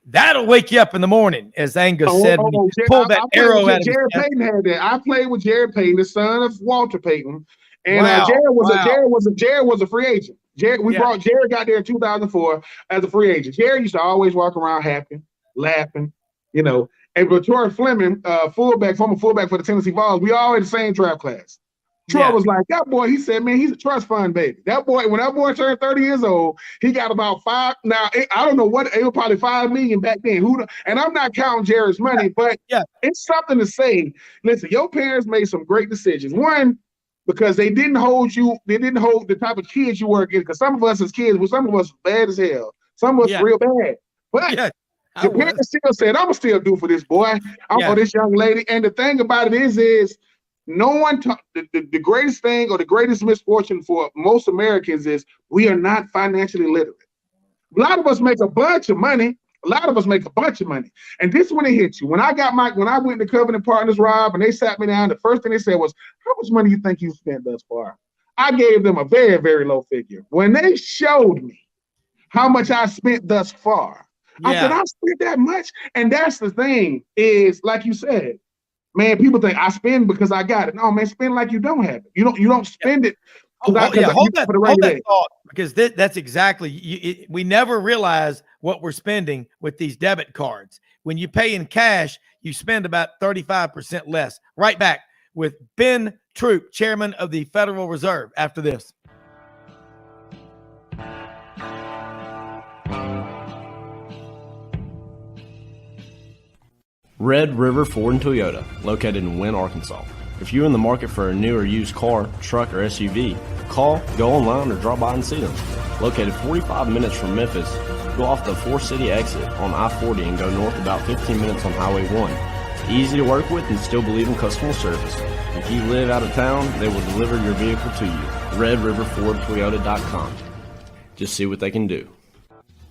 That'll wake you up in the morning, as Angus said. Pull that arrow out of Jared Payton had that. I played with Jared Payton, the son of Walter Payton. And Wow. Jared was a free agent. Jared got there in 2004 as a free agent. Jared used to always walk around happy, laughing, And Troy Fleming, former fullback for the Tennessee Vols, we all in the same draft class. Troy was like, that boy, he said, man, he's a trust fund baby. When that boy turned 30 years old, he got about $5. Now, I don't know what, it was probably $5 million back then. And I'm not counting Jared's money, but it's something to say. Listen, your parents made some great decisions. One, because they didn't hold the type of kids you were getting. Because some of us as kids, some of us bad as hell. Some of us real bad. But your parents still said, I'm going to still do for this boy. I'm for this young lady. And the thing about it is no one the greatest thing or the greatest misfortune for most Americans is we are not financially literate. A lot of us make a bunch of money. And this is when it hits you. When I went to Covenant Partners, Rob, and they sat me down, the first thing they said was, how much money you think you spent thus far? I gave them a very, very low figure. When they showed me how much I spent thus far, I said, I spent that much. And that's the thing is, like you said, man, people think I spend because I got it. No, man, spend like you don't have it. You don't spend it. Hold that thought, because that's exactly we never realize what we're spending with these debit cards. When you pay in cash, you spend about 35% less. Right back with Ben Troupe, chairman of the Federal Reserve, after this. Red River Ford and Toyota, located in Wynn, Arkansas. If you're in the market for a new or used car, truck, or SUV, call, go online, or drop by and see them. Located 45 minutes from Memphis, go off the 4-city exit on I-40 and go north about 15 minutes on Highway 1. Easy to work with and still believe in customer service. If you live out of town, they will deliver your vehicle to you. RedRiverFordToyota.com. Just see what they can do.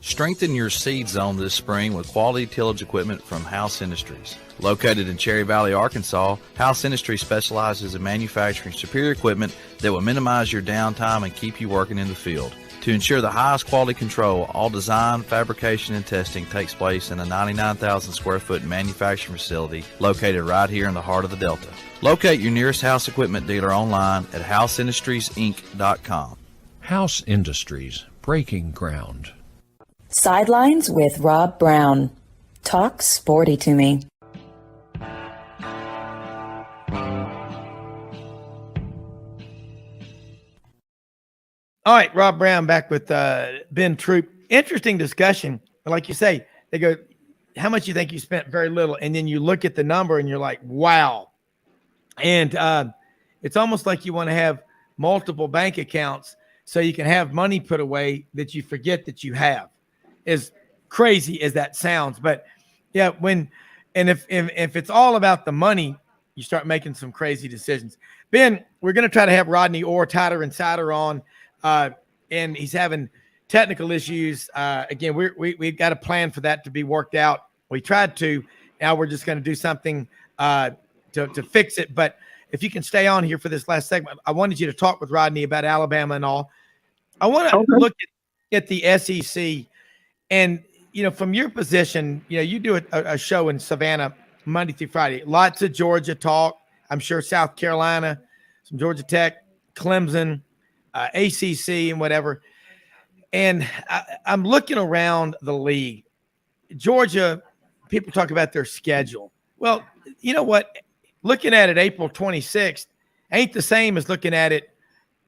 Strengthen your seed zone this spring with quality tillage equipment from House Industries. Located in Cherry Valley, Arkansas, House Industries specializes in manufacturing superior equipment that will minimize your downtime and keep you working in the field. To ensure the highest quality control, all design, fabrication, and testing takes place in a 99,000 square foot manufacturing facility located right here in the heart of the Delta. Locate your nearest House equipment dealer online at houseindustriesinc.com. House Industries, breaking ground. Sidelines with Rob Browne. Talk sporty to me. All right, Rob Browne back with Ben Troupe. Interesting discussion. Like you say, they go, how much you think you spent? Very little. And then you look at the number and you're like, wow. And it's almost like you want to have multiple bank accounts so you can have money put away that you forget that you have. As crazy as that sounds. But yeah, if it's all about the money, you start making some crazy decisions. Ben, we're going to try to have Rodney or Tyler Insider on, and he's having technical issues. Again, we've got a plan for that to be worked out. We tried to. Now we're just going to do something to fix it. But if you can stay on here for this last segment, I wanted you to talk with Rodney about Alabama and all. I want to look at the SEC, and from your position, you do a show in Savannah Monday through Friday. Lots of Georgia talk. I'm sure South Carolina, some Georgia Tech, Clemson, ACC, and whatever. And I'm looking around the league. Georgia, people talk about their schedule. Well, you know what? Looking at it April 26th ain't the same as looking at it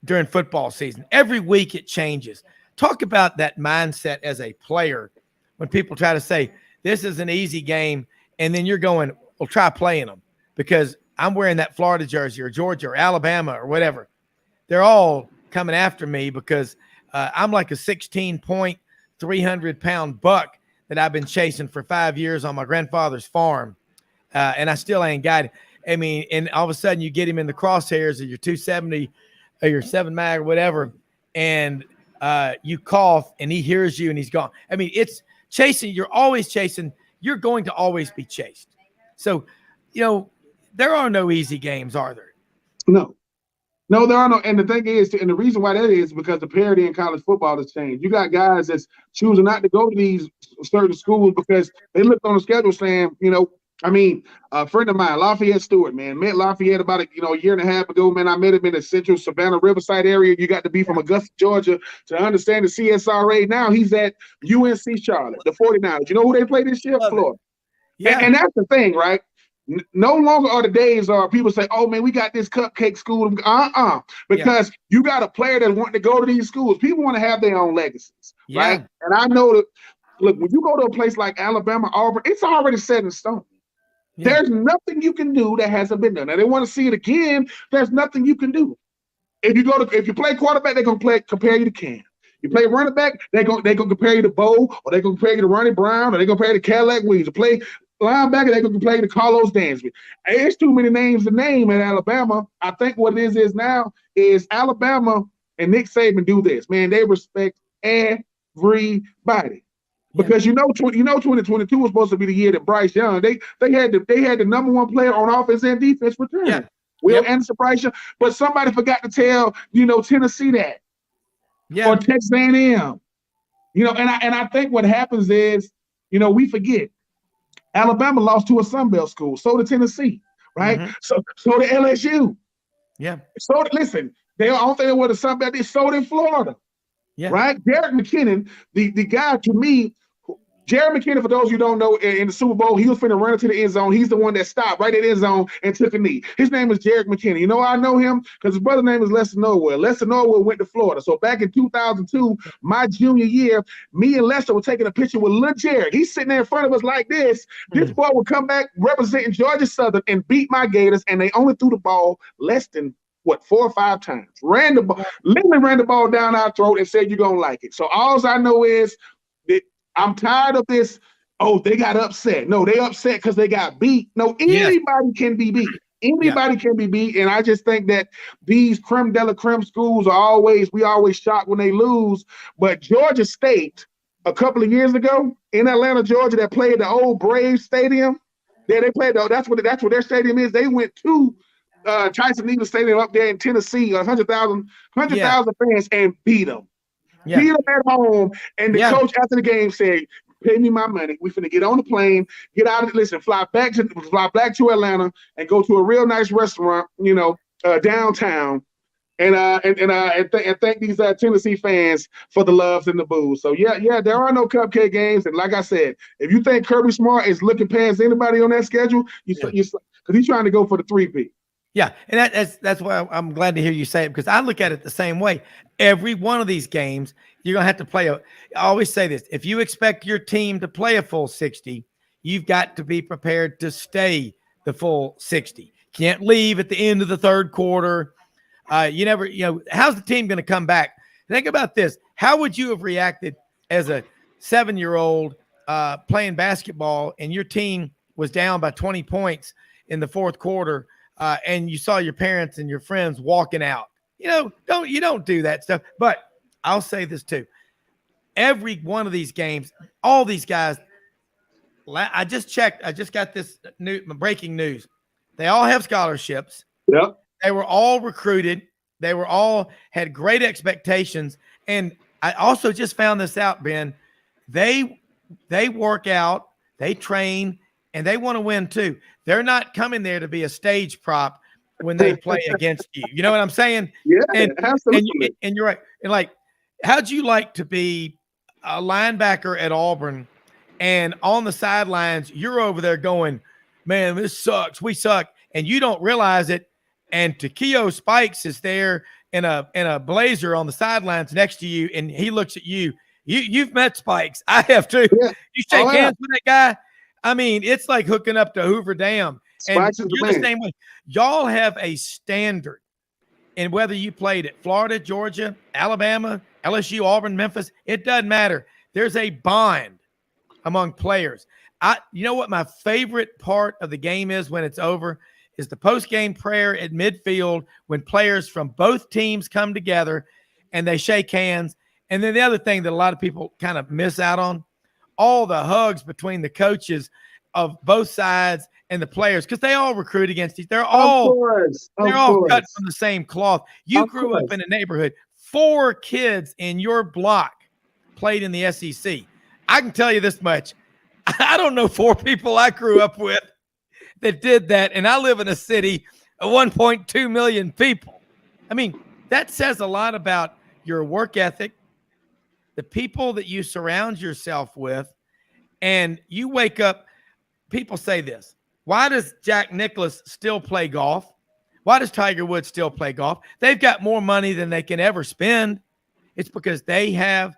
during football season. Every week it changes. Talk about that mindset as a player when people try to say, this is an easy game, and then you're going, well, try playing them because I'm wearing that Florida jersey or Georgia or Alabama or whatever. They're all coming after me because I'm like a 16-point, 300-pound buck that I've been chasing for 5 years on my grandfather's farm, and I still ain't got it. I mean, and all of a sudden you get him in the crosshairs of your 270 or your 7 mag or whatever, and you cough and he hears you and he's gone. I mean, it's chasing. You're always chasing. You're going to always be chased. So, there are no easy games, are there? No, there are no. And the thing is, and the reason why that is because the parity in college football has changed. You got guys that's choosing not to go to these certain schools because they looked on the schedule saying, a friend of mine, Lafayette Stewart, man, met Lafayette about a year and a half ago, man. I met him in the central Savannah Riverside area. You got to be from Augusta, Georgia to understand the CSRA. Now he's at UNC Charlotte, the 49ers. You know who they play this year? Florida. Yeah. And that's the thing, right? No longer are the days people say, oh, man, we got this cupcake school. Because you got a player that want to go to these schools. People want to have their own legacies, right? And I know that, look, when you go to a place like Alabama, Auburn, it's already set in stone. Yeah. There's nothing you can do that hasn't been done. Now they want to see it again. There's nothing you can do. If you play quarterback, they're gonna compare you to Cam. You play running back, they're gonna compare you to Bo, or they're gonna compare you to Ronnie Browne, or they're gonna compare you to Cadillac Williams. You play linebacker, they're gonna compare you to Carlos Dansby. There's too many names to name in Alabama. I think what it is now is Alabama and Nick Saban do this. Man, they respect everybody. Because 2022 was supposed to be the year that Bryce Young, they had the number one player on offense and defense return. Yeah. Will Anderson, Bryce Young, but somebody forgot to tell Tennessee that, or Texas A&M, and I think what happens is we forget Alabama lost to a Sun Belt school, so did Tennessee, right? Mm-hmm. So did LSU, So listen, I don't think they were the Sun Belt. So did Florida. Yeah. Right? Jared McKinnon, the guy to me, Jared McKinnon, for those you don't know, in the Super Bowl, he was finna run into the end zone. He's the one that stopped right at the end zone and took a knee. His name is Jared McKinnon. You know I know him? Because his brother's name is Lester Norwell. Lester Norwell went to Florida. So back in 2002, my junior year, me and Lester were taking a picture with Lil Jared. He's sitting there in front of us like this. This boy would come back representing Georgia Southern and beat my Gators, and they only threw the ball less than 4 or 5 times. Literally ran the ball down our throat and said, you're going to like it. So all I know is that I'm tired of this. Oh, they got upset. No, they upset because they got beat. No, anybody can be beat. Anybody can be beat. And I just think that these creme de la creme schools we always shocked when they lose. But Georgia State, a couple of years ago in Atlanta, Georgia, that played the old Braves Stadium. There they played, that's what their stadium is. They went to Tyson Needle Stadium up there in Tennessee, 100,000 fans, and beat them. Yeah. Beat them at home. And the coach after the game said, pay me my money. We finna get on the plane, get out of it. Listen, fly back to Atlanta and go to a real nice restaurant, downtown, and thank these Tennessee fans for the loves and the boos. So there are no cupcake games. And like I said, if you think Kirby Smart is looking past anybody on that schedule, because he's trying to go for the 3-peat. Yeah, and that's why I'm glad to hear you say it, because I look at it the same way. Every one of these games, you're gonna have to play I always say this: if you expect your team to play a full 60, you've got to be prepared to stay the full 60. Can't leave at the end of the third quarter. How's the team going to come back? Think about this. How would you have reacted as a 7-year-old playing basketball and your team was down by 20 points in the fourth quarter and you saw your parents and your friends walking out? You don't do that stuff. But I'll say this too. Every one of these games, all these guys, I just checked. I just got this breaking news. They all have scholarships. Yep. They were all recruited. They were all had great expectations. And I also just found this out, Ben. They work out, they train, and they want to win too. They're not coming there to be a stage prop when they play against you. You know what I'm saying? Yeah, absolutely. And you're right. And like, how'd you like to be a linebacker at Auburn, and on the sidelines, you're over there going, man, this sucks. We suck. And you don't realize it. And Takeo Spikes is there in a blazer on the sidelines next to you, and he looks at you. You've met Spikes. I have too. Yeah. You shake hands with that guy. I mean, it's like hooking up to Hoover Dam. Spikes and is you're the the man. same way. Y'all have a standard. And whether you played at Florida, Georgia, Alabama, LSU, Auburn, Memphis, it doesn't matter. There's a bond among players. You know what my favorite part of the game is when it's over? Is the post-game prayer at midfield when players from both teams come together and they shake hands. And then the other thing that a lot of people kind of miss out on, all the hugs between the coaches of both sides and the players, because they all recruit against each other. They're all cut from the same cloth. You grew up in a neighborhood. 4 kids in your block played in the SEC. I can tell you this much. I don't know 4 people I grew up with that did that, and I live in a city of 1.2 million people. I mean, that says a lot about your work ethic, the people that you surround yourself with, and you wake up. People say this: why does Jack Nicklaus still play golf? Why does Tiger Woods still play golf? They've got more money than they can ever spend. It's because they have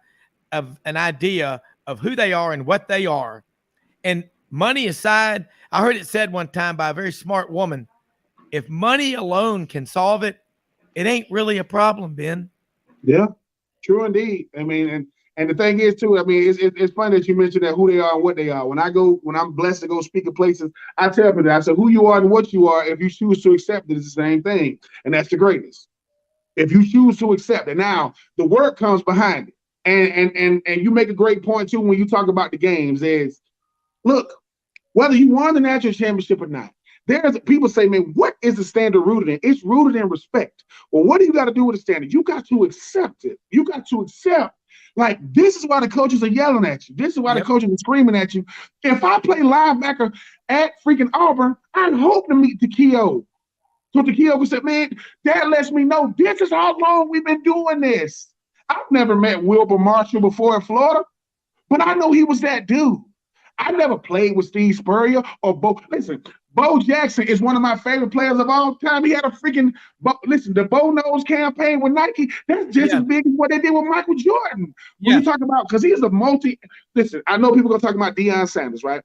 an idea of who they are and what they are. And money aside, I heard it said one time by a very smart woman, if money alone can solve it, it ain't really a problem, Ben. Yeah, true indeed. I mean, and the thing is too, I mean, it's funny that you mentioned that who they are and what they are. When I'm blessed to go speak at places, I tell people that. I say who you are and what you are, if you choose to accept it, it's the same thing. And that's the greatness. If you choose to accept it. Now, the work comes behind it. And you make a great point too when you talk about the games is, look, whether you won the national championship or not, there's people say, man, what is the standard rooted in? It's rooted in respect. Well, what do you got to do with the standard? You got to accept it. You got to accept, like, this is why the coaches are yelling at you. This is why the coaches are screaming at you. If I play linebacker at freaking Auburn, I'd hope to meet Takeo. So Takeo would say, man, that lets me know this is how long we've been doing this. I've never met Wilbur Marshall before in Florida, but I know he was that dude. I never played with Steve Spurrier or Bo. Listen, Bo Jackson is one of my favorite players of all time. He had a freaking, the Bo Nose campaign with Nike, that's just as big as what they did with Michael Jordan. When you talk about, because he's a listen, I know people are going to talk about Deion Sanders, right?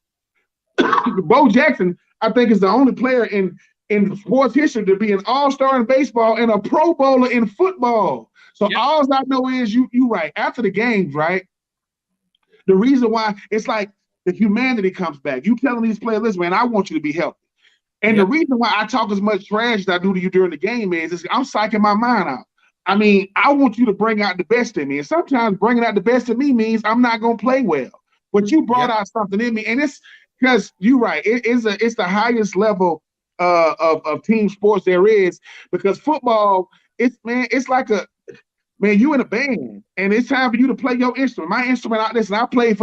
Bo Jackson, I think, is the only player in sports history to be an all-star in baseball and a Pro Bowler in football. So all I know is you right. After the games, right? The reason why it's like the humanity comes back. You telling these players, listen, man, I want you to be healthy. And the reason why I talk as much trash as I do to you during the game is I'm psyching my mind out. I mean, I want you to bring out the best in me. And sometimes bringing out the best in me means I'm not going to play well. But you brought out something in me. And it's because you're right. It's the highest level of team sports there is, because football, it's like you in a band, and it's time for you to play your instrument. My instrument, I played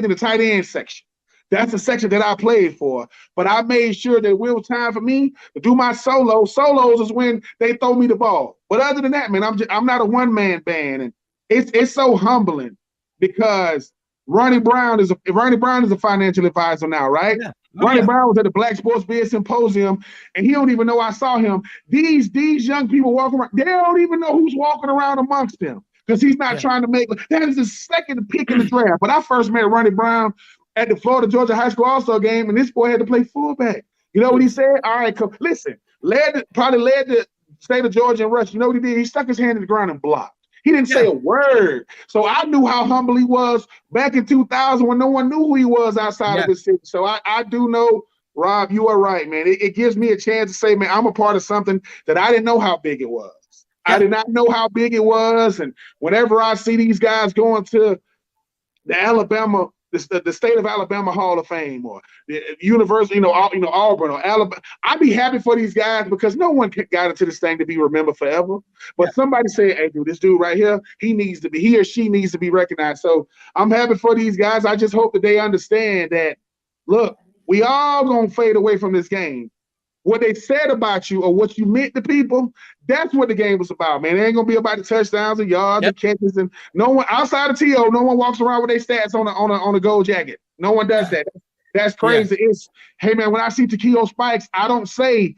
in the tight end section. That's the section that I played for. But I made sure that it was time for me to do my solo. Solos is when they throw me the ball. But other than that, man, I'm not a one-man band. And it's so humbling because Ronnie Browne is a financial advisor now, right? Yeah. Ronnie Browne was at the Black Sports Biz Symposium, and he don't even know I saw him. These young people walking around, they don't even know who's walking around amongst them because he's not trying to make. That is the second pick in the draft. But I first met Ronnie Browne at the Florida Georgia High School All-Star game, and this boy had to play fullback. You know what he said? All right, come listen. Probably led the state of Georgia in rush. You know what he did? He stuck his hand in the ground and blocked. He didn't say a word. So I knew how humble he was back in 2000 when no one knew who he was outside of his city. So I do know, Rob, you are right, man. It gives me a chance to say, man, I'm a part of something that I didn't know how big it was. I did not know how big it was. And whenever I see these guys going to the Alabama, the state of Alabama Hall of Fame or the university, Auburn or Alabama, I'd be happy for these guys because no one got into this thing to be remembered forever. But somebody say, hey, dude, this dude right here, he or she needs to be recognized. So I'm happy for these guys. I just hope that they understand that, look, we all gonna fade away from this game. What they said about you or what you meant to people, that's what the game was about, man. It ain't gonna be about the touchdowns and yards and catches, and no one outside of T.O., no one walks around with their stats on a gold jacket. No one does that. That's crazy. It's, hey man, when I see T.O. Spikes, I don't say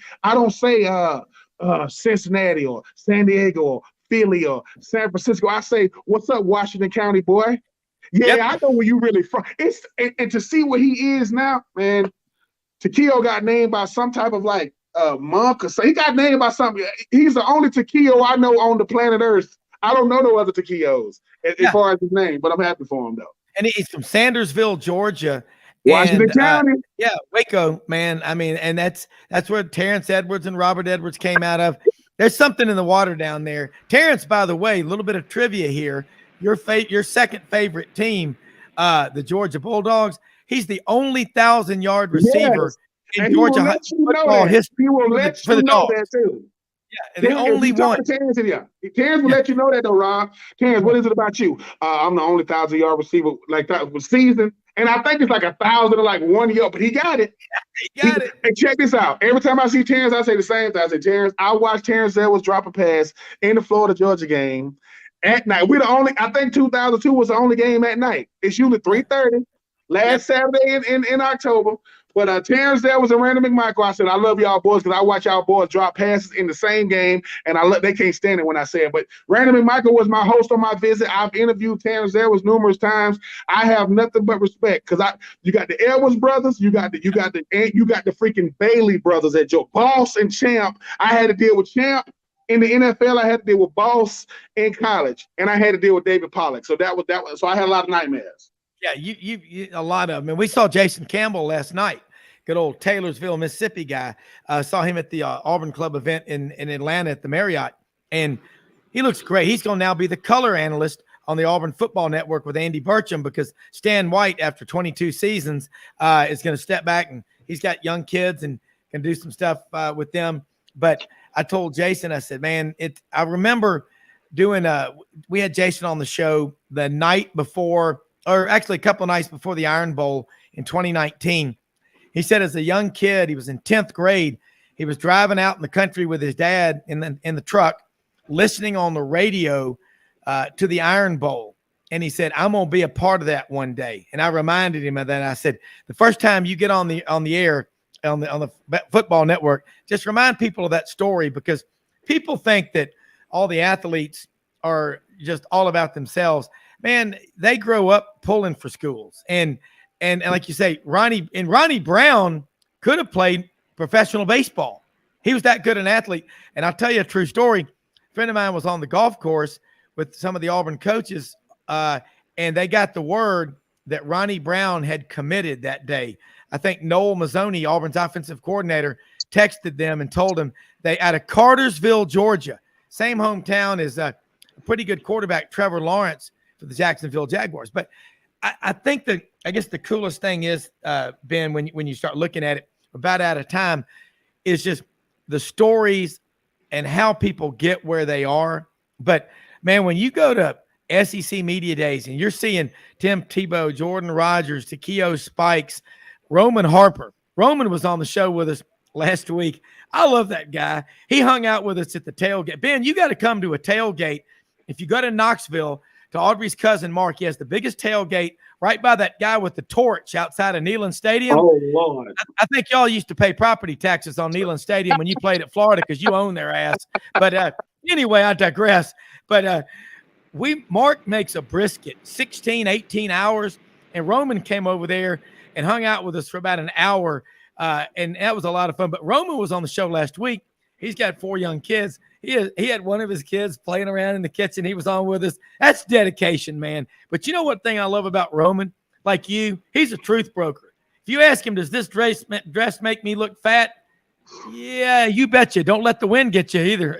Cincinnati or San Diego or Philly or San Francisco. I say, what's up, Washington County boy? Yeah, I know where you really from. It's and to see what he is now, man. Takeo got named by some type of like monk or so. He got named by something. He's the only Takeo I know on the planet Earth. I don't know no other Takeos as far as his name, but I'm happy for him though. And he's from Sandersville, Georgia. Washington County. Waco, man. I mean, and that's where Terrence Edwards and Robert Edwards came out of. There's something in the water down there. Terrence, by the way, a little bit of trivia here. Your second favorite team, the Georgia Bulldogs. He's the only 1,000-yard receiver in Georgia football history. He will let you know that too. Yeah, the only one. Terrence will let you know that though, Rob. Terrence, what is it about you? I'm the only 1,000-yard receiver like that was season. And I think it's like 1,000 or like 1 year, but he got it. He got it. And check this out. Every time I see Terrence, I say the same thing. I say, Terrence, I watched Terrence Edwards drop a pass in the Florida Georgia game at night. I think 2002 was the only game at night. It's usually 3:30. Last Saturday in October. But Terrence there was a Randy McMichael. I said, I love y'all boys because I watch y'all boys drop passes in the same game, and they can't stand it when I say it. But Randy McMichael was my host on my visit. I've interviewed Terrence there was numerous times. I have nothing but respect because you got the Edwards brothers, you got the freaking Bailey brothers at Joe Boss and Champ. I had to deal with Champ in the NFL. I had to deal with Boss in college, and I had to deal with David Pollock. So that was. So I had a lot of nightmares. Yeah, you a lot of them. And we saw Jason Campbell last night, good old Taylorsville, Mississippi guy. Saw him at the Auburn Club event in Atlanta at the Marriott, and he looks great. He's going to now be the color analyst on the Auburn Football Network with Andy Burcham because Stan White, after 22 seasons, is going to step back, and he's got young kids and can do some stuff with them. But I told Jason, I said, man, I remember doing we had Jason on the show the night before, or actually a couple of nights before the Iron Bowl in 2019. He said as a young kid, he was in 10th grade. He was driving out in the country with his dad in the truck, listening on the radio to the Iron Bowl. And he said, I'm going to be a part of that one day. And I reminded him of that. I said, the first time you get on the air on the football network, just remind people of that story because people think that all the athletes are just all about themselves. Man, they grow up pulling for schools. And like you say, Ronnie Browne could have played professional baseball. He was that good an athlete. And I'll tell you a true story. A friend of mine was on the golf course with some of the Auburn coaches, and they got the word that Ronnie Browne had committed that day. I think Noel Mazzoni, Auburn's offensive coordinator, texted them and told them they out of Cartersville, Georgia, same hometown as a pretty good quarterback, Trevor Lawrence, for the Jacksonville Jaguars. But I think I guess the coolest thing is, Ben, when you start looking at it, about out of time, is just the stories and how people get where they are. But, man, when you go to SEC Media Days and you're seeing Tim Tebow, Jordan Rogers, Takeo Spikes, Roman Harper. Roman was on the show with us last week. I love that guy. He hung out with us at the tailgate. Ben, you got to come to a tailgate. If you go to Knoxville, to Audrey's cousin Mark, he has the biggest tailgate right by that guy with the torch outside of Neyland Stadium. Oh, Lord. I think y'all used to pay property taxes on Neyland Stadium when you played at Florida because you own their ass. But anyway, I digress. But Mark makes a brisket, 16, 18 hours, and Roman came over there and hung out with us for about an hour, and that was a lot of fun. But Roman was on the show last week. He's got 4 young kids. He had one of his kids playing around in the kitchen. He was on with us. That's dedication, man. But you know what thing I love about Roman? Like you, he's a truth broker. If you ask him, does this dress make me look fat? Yeah, you betcha. Don't let the wind get you either.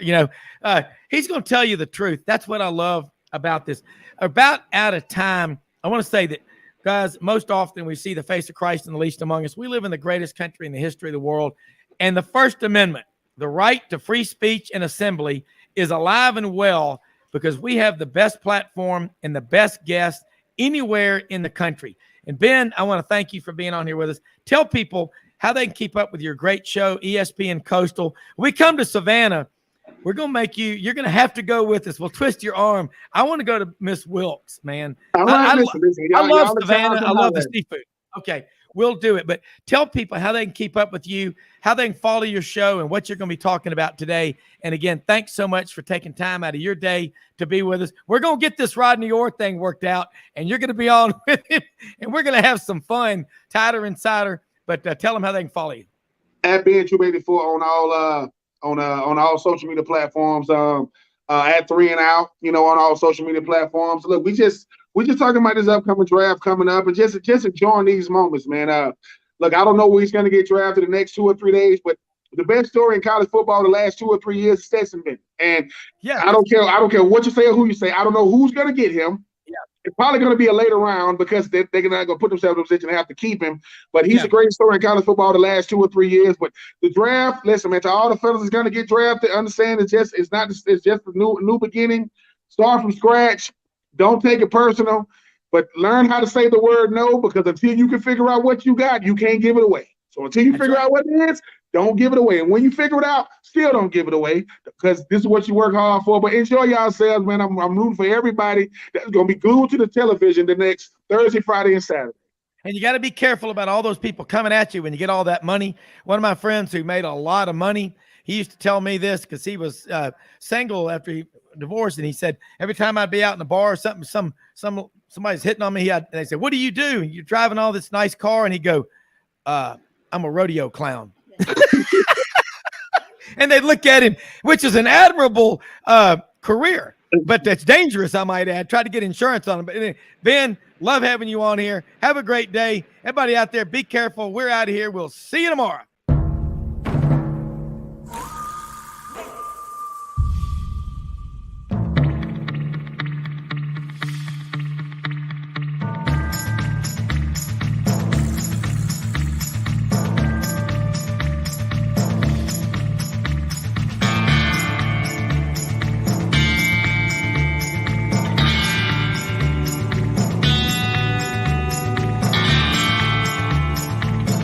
He's going to tell you the truth. That's what I love about this. About out of time, I want to say that, guys, most often we see the face of Christ in the least among us. We live in the greatest country in the history of the world. And the First Amendment, the right to free speech and assembly, is alive and well because we have the best platform and the best guests anywhere in the country. And Ben, I want to thank you for being on here with us. Tell people how they can keep up with your great show, ESPN Coastal. When we come to Savannah, we're going to make you're going to have to go with us. We'll twist your arm. I want to go to Miss Wilkes, man. I love Savannah. I love the seafood. Okay, we'll do it. But tell people how they can keep up with you, how they can follow your show, and what you're going to be talking about today. And again, thanks so much for taking time out of your day to be with us. We're going to get this Rodney Orr thing worked out, and you're going to be on with it, and we're going to have some fun, tighter and cider. But tell them how they can follow you. At being Troupe 84 on all social media platforms. At 3 and Out, on all social media platforms. Look, we just talking about this upcoming draft coming up, and just enjoying these moments, man. Look, I don't know where he's going to get drafted the next 2 or 3 days, but the best story in college football the last 2 or 3 years is Stetson Bennett. And yeah, I don't care what you say or who you say. I don't know who's going to get him. Yeah. It's probably going to be a later round because they're not going to put themselves in a position to have to keep him. But he's a great story in college football the last 2 or 3 years. But the draft, listen, man, to all the fellas that's going to get drafted, understand it's just a new beginning. Start from scratch. Don't take it personal, but learn how to say the word no, because until you can figure out what you got, you can't give it away. So until you figure out what it is, don't give it away. And when you figure it out, still don't give it away, because this is what you work hard for. But enjoy yourselves, man. I'm rooting for everybody that's going to be glued to the television the next Thursday, Friday, and Saturday. And you got to be careful about all those people coming at you when you get all that money. One of my friends who made a lot of money, he used to tell me this because he was single after he divorced, and he said every time I'd be out in the bar or something, somebody's hitting on me, they said, "What do you do? You're driving all this nice car," and he'd go, "I'm a rodeo clown." And they'd look at him, which is an admirable career, but that's dangerous, I might add. Try to get insurance on him. But Ben, love having you on here. Have a great day. Everybody out there, be careful. We're out of here. We'll see you tomorrow.